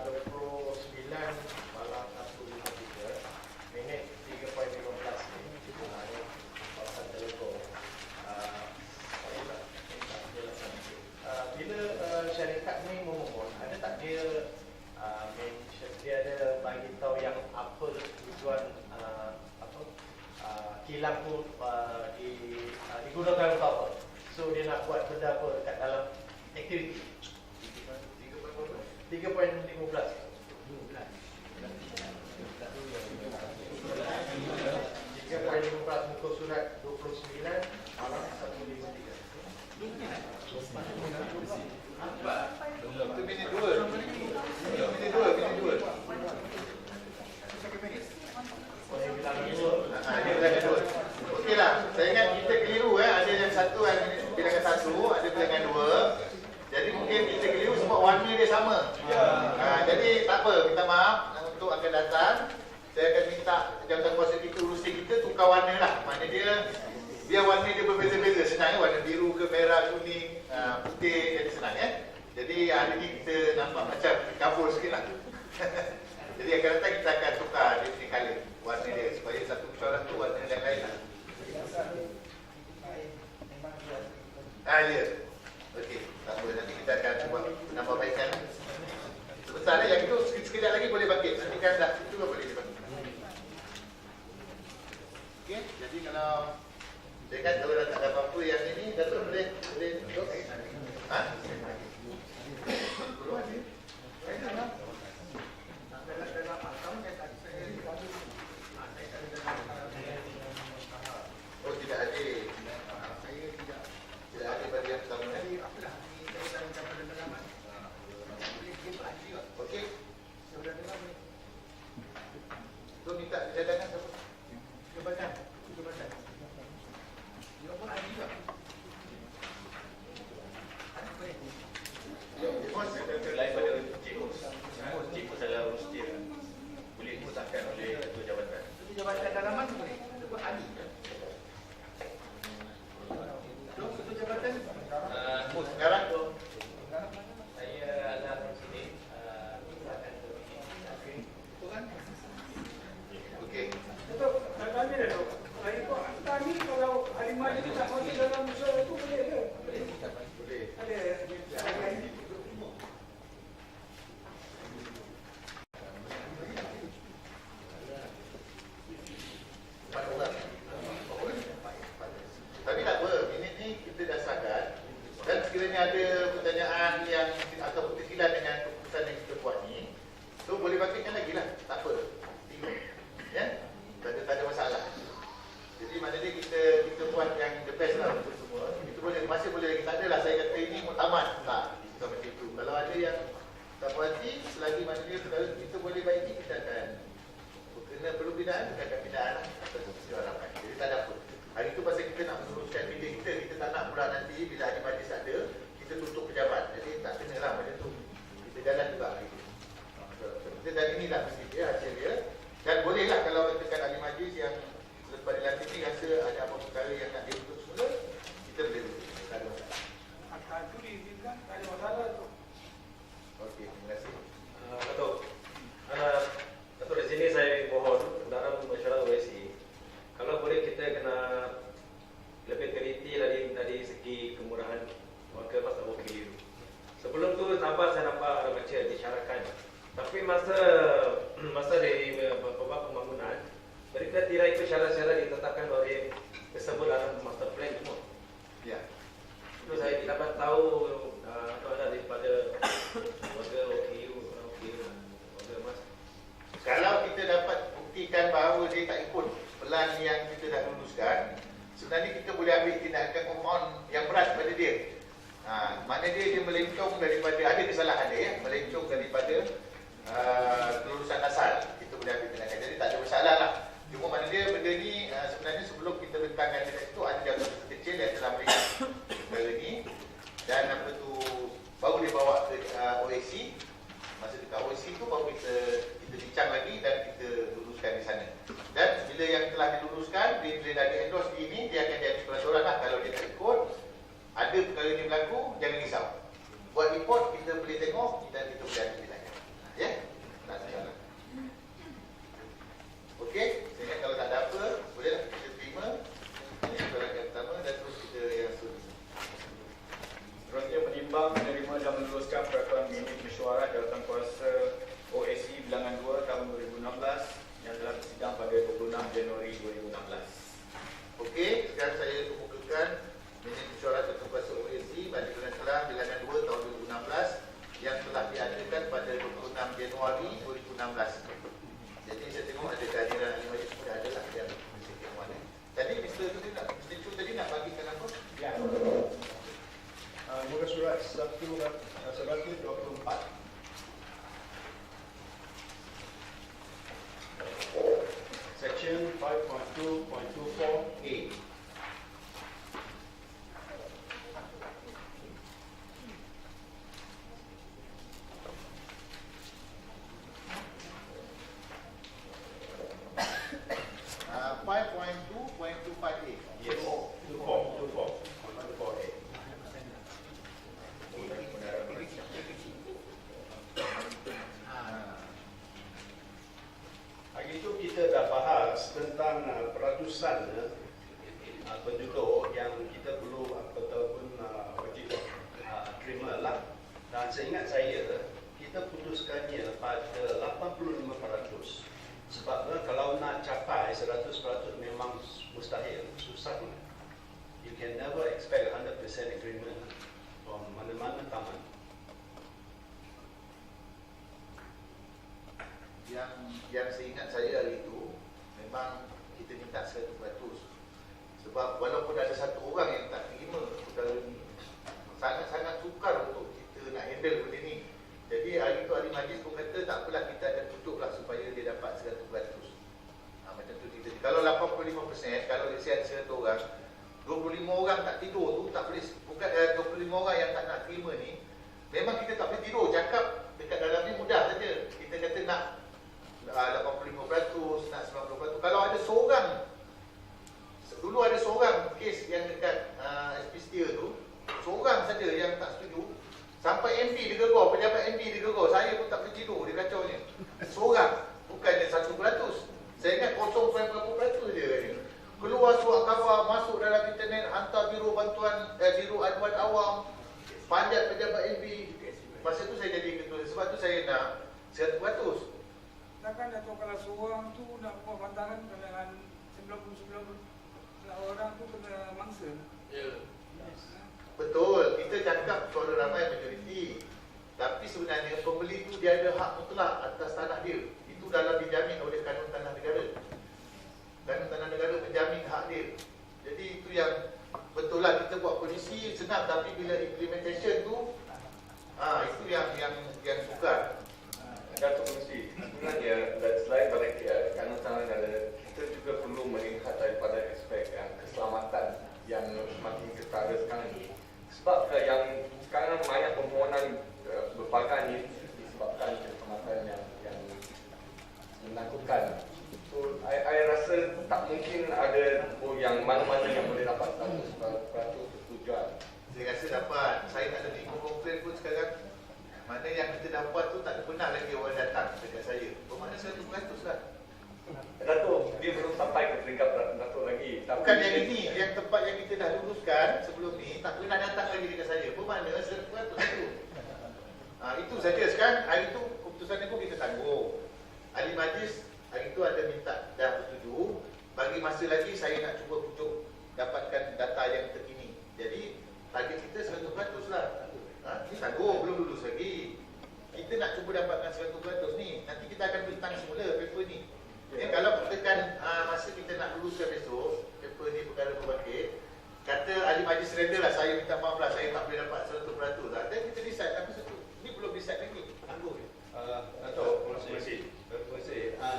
29 malam 153 minit 3.15 ni pasal telefon. Bila syarikat ni memohon, ada tak dia mention, dia ada bagi tahu yang apa tujuan kilang tu digunakan untuk apa? So dia nak buat benda apa dekat dalam aktiviti 3.15. Muka surat 29 malam 153. Itu minit 2. Minit 2. Dia bilangan 2. Okeylah, saya ingat kita keliru ada yang satu bilangan 1, ada bilangan 2. Jadi mungkin kita keliru sebab warna dia sama. Jadi tak apa, minta maaf untuk akan datang. Saya akan minta jawatankuasa kita, urusi kita tukar warna lah. Maknanya dia biar warna dia berbeza-beza, senang warna biru ke merah, kuning, putih, jadi senang Jadi hari ni kita nampak macam kabur sikit lah. Jadi akan datang kita akan tukar dia punya colour, warna dia, supaya satu persoalan tu warna yang lain lah. Ya. Okey, tak apa, nanti kita akan cuba menambahbaikan. Sebentar yang itu sekejap lagi boleh bangkit. Nanti kan dah, itu boleh dibangkit. Okey, jadi kalau dia kan kalau dah tak ada apa-apa yang ini, Datuk boleh duduk. Keluar ni. Oh, tidak ada. Tidak ada bagi yang pertama tadi. Okey. Tu minta cadangan siapa? Jabatan. Lain pada cikgu salah urus dia boleh disahkan oleh ketua jabatan. Jabatan dalaman boleh? Ada ahli ke? Ketua jabatan? Sekarang tu Saya Azhar Presiden akan okey. Datuk, nak tanya Datuk. Kami kalau hari maju tak masuk dalam musyawara itu boleh ke? Boleh. Ada. Tapi tak apa, minit ni kita dah sahkan. Dan sekiranya ada pertanyaan yang atau persilan dengan keputusan yang kita buat ni, so boleh bangkitkan lagi lah, tak apa. Ya? Tak ada masalah. Jadi maknanya kita buat yang the best lah untuk semua. Itu boleh, masih boleh lagi. Tak adalah saya kata ini muktamad. Tak, macam itu. Kalau ada yang tak puas hati, selagi maknanya perkara kita boleh baiki, kita akan kena perlu bidaan, kita akan bidaan lah. Jadi tak ada apa. Hari itu pasal kita nak meneruskan bidang kita tak nak pula nanti bila hari majlis ada, kita tutup pejabat. Jadi tak kena lah macam tu. Kita jalan juga hari itu. Kita dan inilah mesti dia hasil dia. Dan bolehlah kalau dekat ahli majlis yang selepas dilantik ni rasa ada apa perkara yang nak diutus semula, kita boleh tutup. Tak ada masalah. Itu diizinkan, tak ada masalah tu. Okey, terima kasih. Datuk, Datuk di sini saya mohon dalam masyarakat OSC, kalau boleh kita kena lebih teliti dari segi kemurahan maka pasal wakil. Sebelum tu sabar awal saya nampak ada baca disyaratkan. Tapi masa dari pembangunan, mereka tidak ikut syarat-syarat ditetapkan oleh tersebut dalam master plan semua. Ya. Itu saya tidak dapat tahu apa daripada warga OKU, warga Mas. Kalau kita dapat buktikan bahawa dia tak ikut pelan yang kita dah luluskan, sebenarnya kita boleh ambil tindakan compound yang berat pada dia. Mana dia melencong daripada, ada kesalahan dia ya, melencong daripada kelulusan asal, kita boleh ambil tindakan. Jadi tak ada masalah lah. Cuma mana dia benda ni sebenarnya sebelum kita letakkan dekat itu ada jangka kecil yang telah melihat perkara ni, dan apa tu baru dia bawa ke OAC. Masa dekat OAC tu baru kita bincang lagi dan kita luluskan di sana. Dan bila yang telah diluluskan, bila dah di-endorse di ini, dia akan jadi peraturan lah. Kalau dia tak ikut, ada perkara ni berlaku, jangan risau. Buat report, kita boleh tengok dan kita boleh ambil tindakan. Ya? Tak salah. Okey? Saya ingat kalau tak ada apa, bolehlah kita terima. Ini soalan yang pertama dan terus kita yang seterusnya. Seterusnya menimbang, menerima dan meneruskan peraturan minit mesyuarat jawatankuasa OAC bilangan 2 tahun 2016 yang telah bersidang pada 26 Januari 2016. Okey, sekarang saya kemukakan minit mesyuarat jawatankuasa OAC bagi Bulan Kelang bilangan 2 tahun 2016 yang telah diadakan pada 26 Januari 2016. Jadi saya tengok ada kehadiran ahli majlis pun ada lah yang bersikap mana. Tadi Mr. Chu tadi nak bagikan apa? Ya. Muka surat 124. Section 5.2.24A. Yes. 24A. Hari itu kita dah bahas tentang peratusan penduduk yang kita perlu ataupun wajib terima lah. Dan seingat saya, kita putuskannya pada 85%. Sebab kalau nak capai 100% memang mustahil, susah. You can never expect 100% agreement from mana-mana taman. Yang seingat saya hari itu memang kita minta 100%. Sebab walaupun ada satu orang yang tak terima perkara ini, sangat-sangat sukar untuk kita nak handle benda ni. Jadi hari itu ahli majlis pun kata tak apalah, kita akan tutuplah supaya dia dapat 100%. Macam tu kita. Kalau 85%, kalau dia ada 100 orang, 25 orang tak tidur tu tak boleh, bukan 25 orang yang tak nak terima ni, memang kita tak boleh tidur. Cakap dekat dalam ni mudah saja. Kita kata nak 85%, nak 90%. Kalau ada seorang, dulu ada seorang kes yang dekat SP Setia tu, seorang saja yang tak setuju, sampai MD dia gegor, pejabat MD dia gegor. Saya pun tak boleh tidur, dia kacaunya. Seorang, bukannya 100%. Saya ingat 0.berapa% je dia. Keluar surat khabar, masuk dalam internet, hantar biro bantuan, biro aduan awam, panjat pejabat MD. Masa tu saya jadi ketua, sebab tu saya nak 100%. Takkan Dato' kalau seorang tu nak buat pandangan dengan 99 orang tu kena mangsa. Ya. Betul, kita cakap suara ramai majoriti. Tapi sebenarnya pembeli tu dia ada hak mutlak atas tanah dia. Itu dalam dijamin oleh kanun tanah negara. Kanun tanah negara menjamin hak dia. Jadi itu yang betul lah, kita buat polisi senang, tapi bila implementation tu itu yang sukar. Datuk Mesti, sebenarnya selain pada kanun tanah negara, kita juga perlu melihat daripada aspek keselamatan yang semakin ketara sekarang ini. Sebab yang sekarang banyak permohonan berpagar ini disebabkan keselamatan yang menakutkan. So, saya rasa tak mungkin ada yang mana-mana yang boleh dapat 100% persetujuan. Saya rasa dapat. Saya tak ada terima komplain pun sekarang. Mana yang kita dapat tu tak pernah lagi orang datang dekat saya. Bermakna 100% lah. Datuk, dia belum sampai ke peringkat Datuk lagi. Tapi Bukan yang ini, yang tempat yang kita dah luluskan sebelum ni tak pernah datang lagi dekat saya. Bermakna 100% tu. Itu saja. Sekarang hari itu keputusan itu kita tanggung. Ahli majlis hari itu ada minta dah bersetuju. Bagi masa lagi saya nak cuba pujuk dapatkan data yang terkini. Jadi target kita 100% lah. Ini tanggung, belum lulus lagi. Kita nak cuba dapatkan 100% ni. Nanti kita akan bentang semula paper ni. Kalau katakan masa kita nak luluskan besok, paper ni perkara berbangkit, kata ahli majlis surrender lah, saya minta maaf lah, saya tak boleh dapat 100%. Dan kita decide, tapi ni belum decide lagi. Tanggung. Dato', terima kasih.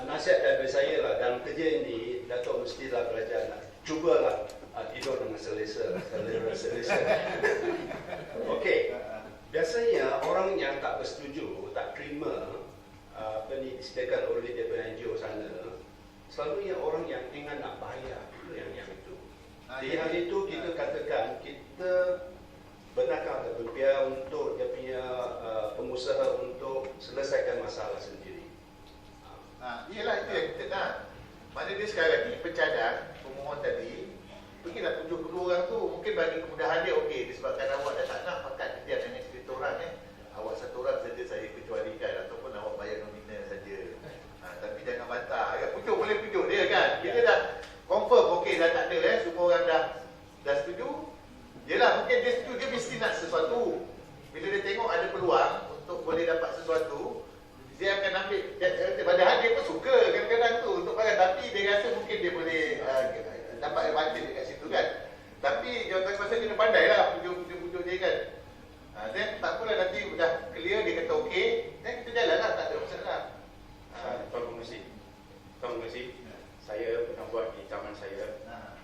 Nasihat dari saya lah, dalam kerja ini, Dato' mestilah belajar lah. Cubalah tidur dengan selesa. Okey. Biasanya orang yang tak bersetuju, tak terima apa ni disediakan oleh daripada NGO sana, selalunya orang yang ingat nak bayar, itu yang itu. Di hal itu kita katakan kita benarkah atau berbiaya untuk dia punya pengusaha untuk selesaikan masalah sendiri. Iyalah itu yang kita nak. Mana dia sekarang ni pencadang pemohon tadi pergilah tunjuk kedua orang tu, mungkin bagi kemudahan dia okey, disebabkan awak dah tak nak pakat kerja dengan cerita orang awak satu orang saja saya kecualikan ataupun awak bayar nominal saja. Tapi jangan bantah. Pujuk boleh pujuk dia kan. Kita dah confirm okey dah tak ada semua orang dah setuju. Yelah mungkin dia setuju, dia mesti nak sesuatu. Bila dia tengok ada peluang untuk boleh dapat sesuatu, dia akan ambil. Padahal dia pun suka kadang-kadang tu untuk barang, tapi dia rasa mungkin dia boleh dapat advantage dekat situ kan. Tapi jawatan kuasa kena pandai lah pujuk dia kan. Then tak apalah, nanti dah clear dia kata okey, then kita jalan lah, tak ada masalah. Tuan Pengerusi, saya pernah buat di zaman saya.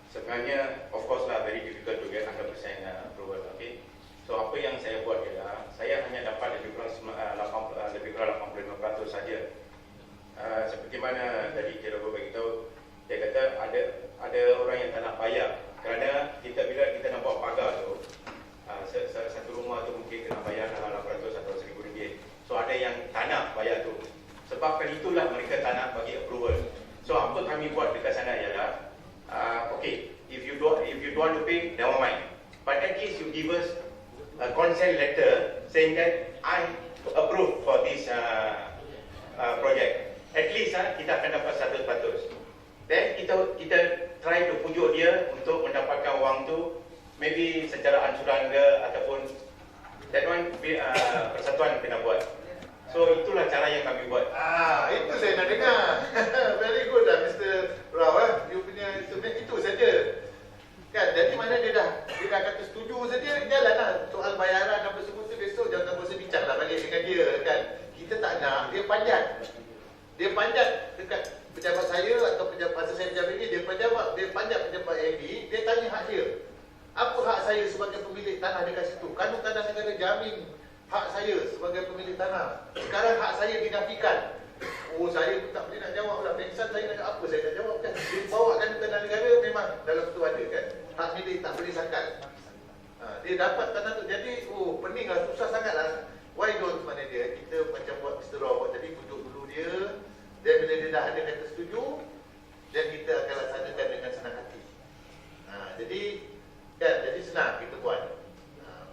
Sebenarnya of course lah very difficult to get 100% approval. Okay. So apa yang saya buat ialah saya hanya dapat lebih kurang 85% saja. Seperti mana tadi Cik Robo beritahu, dia kata ada orang yang tak nak bayar kerana bila kita nak buat pagar tu, satu rumah tu mungkin kena bayar 800 atau RM1,000. So ada yang tak nak bayar tu. Sebabkan itulah mereka tak nak bagi approval. So apa kami buat dekat sana ialah okay, if you don't want to pay, never mind. But at least you give us a consent letter saying that I approve for this project. At least kita akan dapat 100%. Then kita try to pujuk dia untuk mendapatkan wang tu, maybe secara ansuran ke ataupun that one persatuan kena buat. So itulah cara yang kami buat. Itu saya nak dengar. Very good lah Mr. Rao. You punya sebenarnya itu saja. Kan, jadi mana dia dah kata setuju saja, jalan lah. Soal bayaran apa semua tu besok jangan bosan bincang lah balik dengan dia kan. Kita tak nak, dia panjat dekat pejabat saya atau pejabat saya pejabat ini, dia panjat pejabat MD, dia tanya hak dia. Apa hak saya sebagai pemilik tanah dekat situ? Kanun Tanah Negara jamin hak saya sebagai pemilik tanah. Sekarang hak saya dinafikan. Saya pun tak boleh nak jawab lah. Pengsan saya nak apa saya nak jawab kan. Dia bawa Kanun Tanah Negara memang dalam tu ada kan. Hak milik tak boleh sakat. Dia dapat tanah tu. Jadi pening lah, susah sangat lah. Why don't mana dia? Kita macam buat Mr. Rao buat tadi, pujuk dulu dia. Dan bila dia dah ada kata setuju, dan kita akan laksanakan dengan senang hati. Jadi kan, jadi senang kita buat.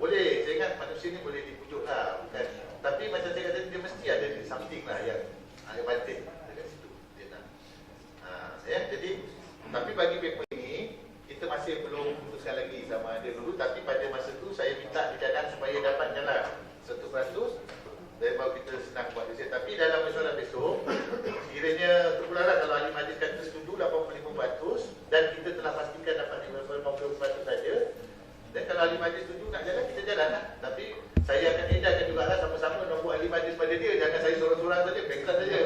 Boleh, saya ingat manusia ni boleh dipujuk lah kan? Tapi macam saya kata, dia mesti ada something lah yang advantage dekat situ dia nak. Jadi tapi bagi paper ini kita masih belum putuskan lagi sama dia dulu. Tapi pada masa tu saya minta dicadang supaya dapat jalan 100%. Dan baru kita senang buat decision. Tapi dalam mesyuarat besok, kiranya terpulanglah kalau ahli majlis kata setuju 85% dan kita telah pastikan dapat 50% saja. Dan kalau ahli majlis setuju nak jalan, kita jalan lah. Tapi saya akan edarkan juga lah sama-sama nombor ahli majlis pada dia. Jangan saya sorang-sorang saja, bengkel saja.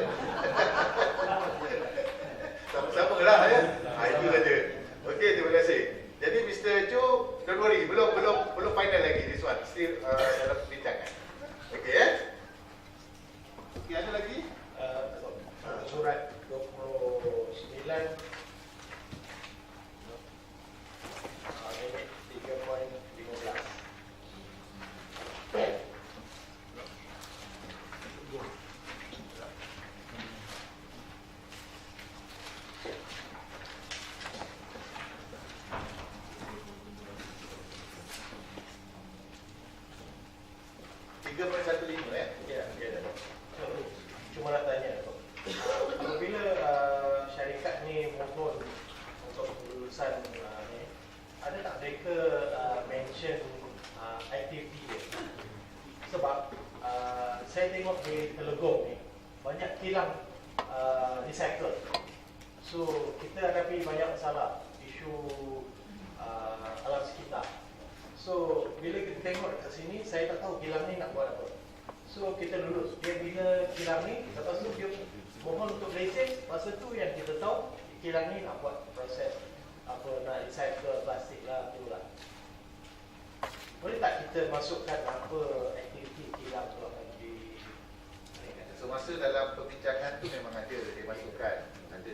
Sama-sama lah ya. Itu saja. Okey, terima kasih. Jadi Mr. Chu, don't worry, belum final lagi this one. Still dalam perbincangan. Okey ya. Okay, ada lagi? Surat 29 ayat 3.15. mereka mention aktiviti dia. Sebab saya tengok di Telegong ni banyak kilang recycle. So kita hadapi banyak masalah isu alam sekitar. So bila kita tengok kat sini, saya tak tahu kilang ni nak buat apa. So kita lulus. Dia bila kilang ni, lepas tu dia mohon untuk lesen. Masa tu yang kita tahu kilang ni nak buat proses apa, nak recycle plastik lah, tu lah. Boleh tak kita masukkan apa aktiviti kilang tu akan di Semasa dalam perbincangan tu memang ada dia masukkan, ada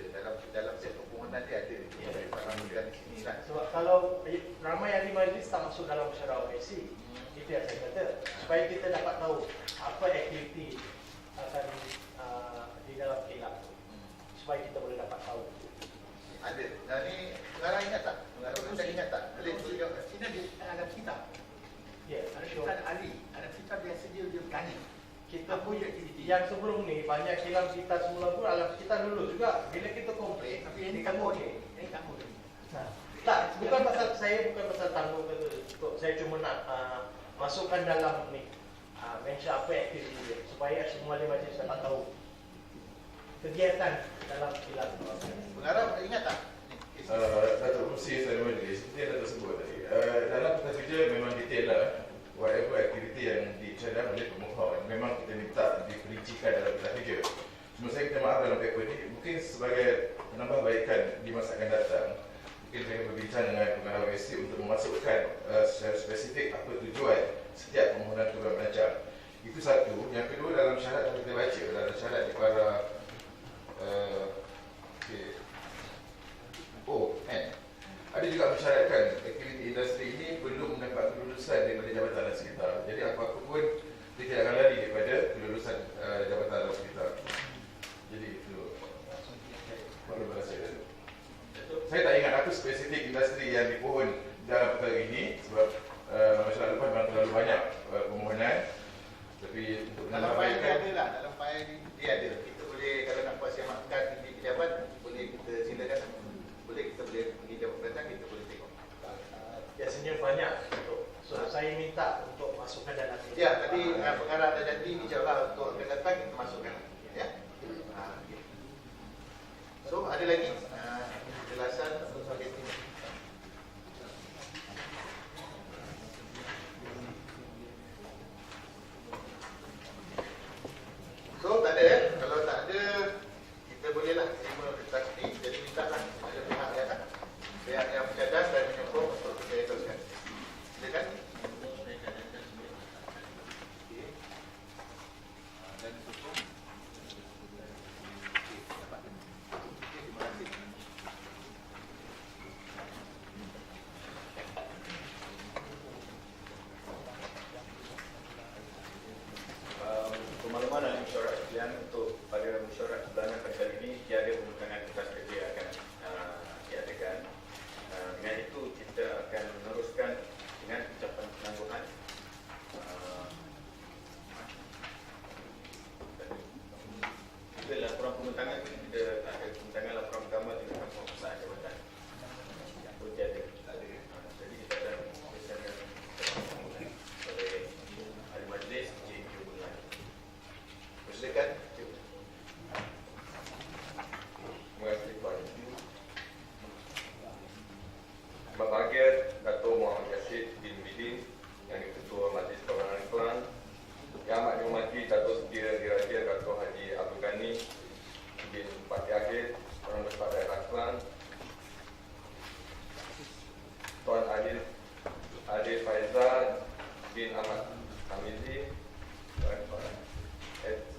dalam set permohonan dia ada. Dia masukkan di sini lah. Sebab kalau ramai ahli majlis tak masuk dalam musyawarah OSC, itu yang saya kata, supaya kita dapat tahu apa aktiviti akan di dalam kilang tu, supaya kita boleh dapat tahu. Ada. Nah ni pengarah ingat tak? Pengarah tak ingat tak? Boleh jawab. Sini ada kitab. Ya, Ada kitab ahli. Ada kitab biasa dia bertanya. kita punya yang sebelum ni banyak kilang kita semula pun alam kita dulu juga bila kita komplain Tapi ini kamu ni. Ini kamu ni. nah, tak bukan pasal saya bukan pasal tanggung kata saya cuma nak masukkan dalam ni mention apa aktiviti dia supaya semua ahli majlis dapat tahu kegiatan dalam kilang. Pengarah ingat tak? Datuk Kursi Ahli Majlis seperti yang Datuk sebut tadi, dalam kertas kerja memang detail lah whatever aktiviti yang dicadang oleh pemohon memang kita minta diperincikan dalam kertas kerja. Cuma saya minta maaf dalam paper ni mungkin sebagai penambahbaikan di masa akan datang, mungkin saya akan berbincang dengan pengarah OSC untuk memasukkan secara spesifik apa tujuan setiap permohonan program belajar. Itu satu. Yang kedua, dalam syarat yang kita baca, dalam syarat di para ada juga mensyaratkan aktiviti industri ini perlu mendapat kelulusan daripada Jabatan Alam Sekitar. Jadi apa-apa pun dia tidak akan lari daripada kelulusan Jabatan Alam Sekitar. Jadi itu maklumat saya. Saya tak ingat apa spesifik industri yang dipohon dalam perkara ini sebab masyarakat lepas memang terlalu banyak permohonan. Tapi untuk Dalam file dia ada lah, dalam file dia ada. Kita boleh kalau nak buat semakan di pejabat boleh kita silakan. Boleh kita boleh pergi jawab datang, kita boleh tengok. Biasanya banyak untuk saya minta untuk masukkan dalam ini. Ya, tadi pengarah ada janji insyaAllah untuk akan datang kita masukkan. Ya. Okay. So ada lagi penjelasan atau suggestion? So tak ada. Kalau tak ada, kita bolehlah terima kertas ni. Jadi minta lah ada pihak yang bercadang dan menyokong untuk kita teruskan. Silakan. Okey. Dan sokong. Okey, dapat. Okey, terima kasih. Pemaluman ahli mesyuarat pilihan untuk pada mesyuarat bulanan pada kali ini tiada pemegangan kertas kerja akan diadakan. Dengan itu kita akan meneruskan dengan ucapan penangguhan. Juga laporan pembentangan kita ada pembentangan laporan pertama tindakan penguasaan jabatan. Itu tiada. Jadi kita akan bersama oleh ahli majlis JQ Bulan. Silakan. Terima kasih Tuan. Berbahagia Dato' Muhammad Yasir bin Bidin yang Ketua Majlis Perwakilan Kelang, Yang Amat Dihormati Dato' Setia Diraja Dato' Haji Abdul Ghani bin Bupati Akhir, Orang Besar Daerah Kelang, Tuan Adil Faizal bin Ahmad Hamizi,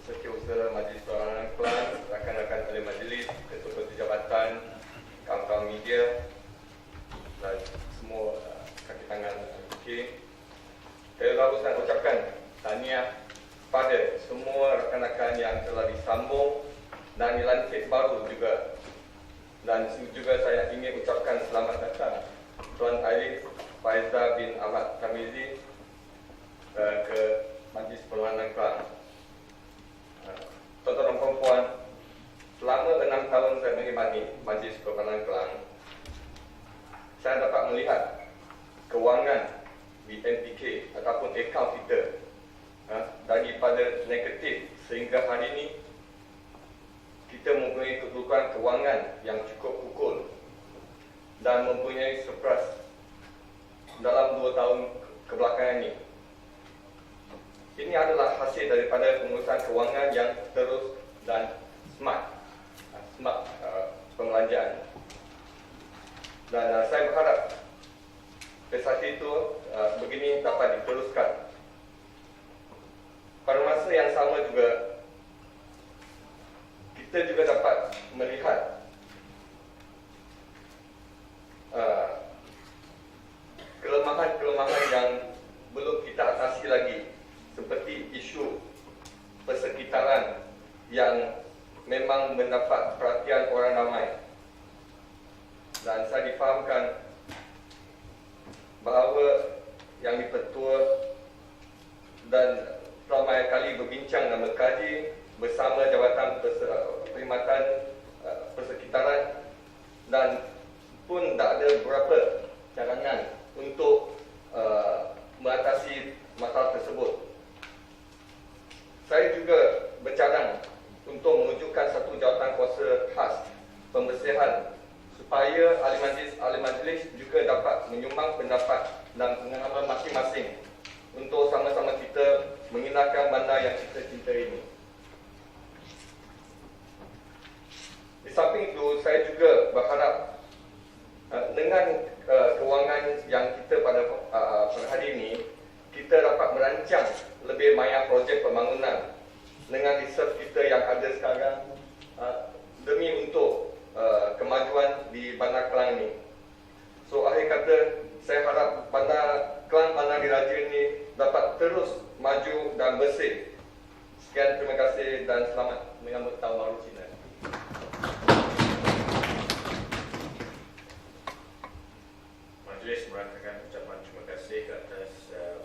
Setiausaha Majlis Perwakilan Kelang, rakan-rakan ahli majlis, ketua-ketua jabatan, kawan-kawan media dan semua kaki tangan fikir. Saya langsung ucapkan tahniah pada semua rakan-rakan yang telah disambung dan dilantik baru juga. Dan juga saya ingin ucapkan selamat datang Tuan Arif Faizal bin Ahmad Tamizi ke Majlis Perwakilan Kelang. Tuan-tuan dan puan-puan, selama 6 tahun saya mengimani Majlis Perwakilan Kelang, saya dapat melihat sehingga hari ini kita mempunyai kedudukan kewangan yang cukup kukuh dan mempunyai surplus dalam 2 tahun kebelakangan ini. Ini adalah hasil daripada pengurusan kewangan yang terus dan smart pembelanjaan. Dan saya berharap prestasi itu begini dapat diteruskan. Pada masa yang sama juga, kita juga dapat melihat kelemahan-kelemahan yang belum kita atasi lagi, seperti isu persekitaran yang memang mendapat perhatian orang ramai. Dan saya difahamkan bahawa yang di-Pertua dan ramai kali berbincang dan mengkaji bersama Jabatan Perkhidmatan Persekitaran, dan pun tak ada berapa cadangan untuk mengatasi masalah tersebut. Saya juga bercadang untuk menunjukkan satu jawatan kuasa khas pembersihan supaya ahli majlis juga dapat menyumbang pendapat dan pengalaman masing-masing untuk sama-sama kita mengindahkan bandar yang kita cintai ini. Di samping itu, saya juga berharap dengan kewangan yang kita pada hari ini, kita dapat merancang lebih banyak projek pembangunan dengan reserve kita yang ada sekarang demi untuk kemajuan di Bandar Kelang ini. So, akhir kata, saya harap Bandar Kelang, Bandar Diraja ini dapat terus maju dan bersih. Sekian, terima kasih dan selamat menyambut Tahun Baru Cina. Majlis mengatakan ucapan terima kasih ke atas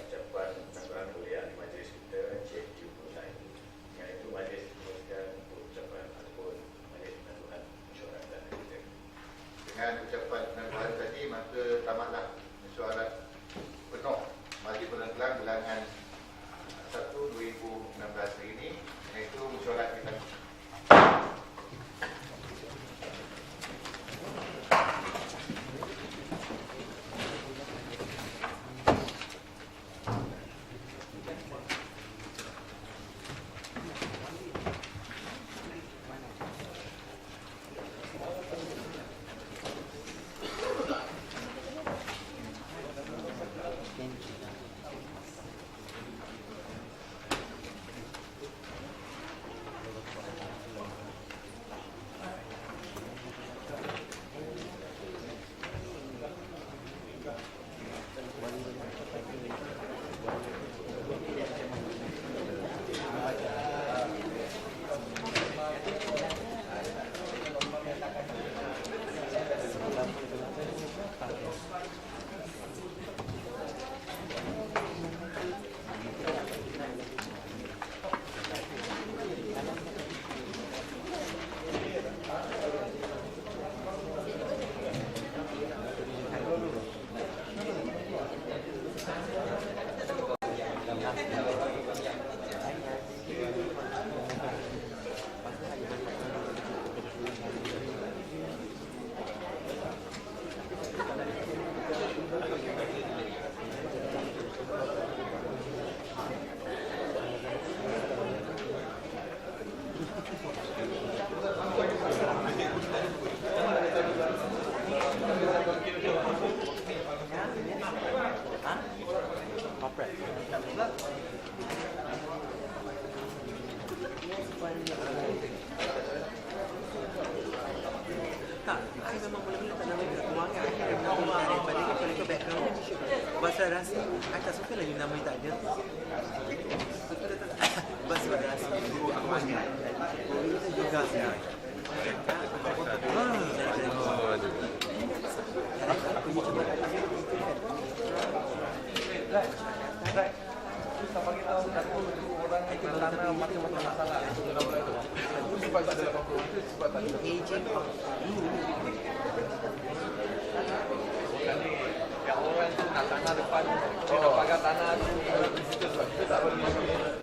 ucapan penanggulangan mulia ahli majlis kita, Encik Tiu Brunei. Yang itu majlis teruskan ucapan ataupun majlis penanggulangan mesyuarat dan kita. Dengan ucapan penangguhan tadi, maka tamatlah mesyuarat penuh Majlis Bandar Kelang bilangan 1/2016 hari ini, iaitu mesyuarat kita. Tak, saya memang mula-mula tak nama dia kewangan. Saya memang daripada itu kalau ikut background dia issue. Bahasa rasa, saya tak suka lagi nama dia tak ada. Bahasa rasa, kewangan. Itu juga saya. Aku ni cuba Right. Kita bagi tahu satu orang itu tanah macam-macam masalah. Itu sebab tak ada kontrol, itu sebab tak ada. agent of Bukan ni, yang orang tu nak tanah depan, dia nak pagar tanah tu, kita tak boleh masuk.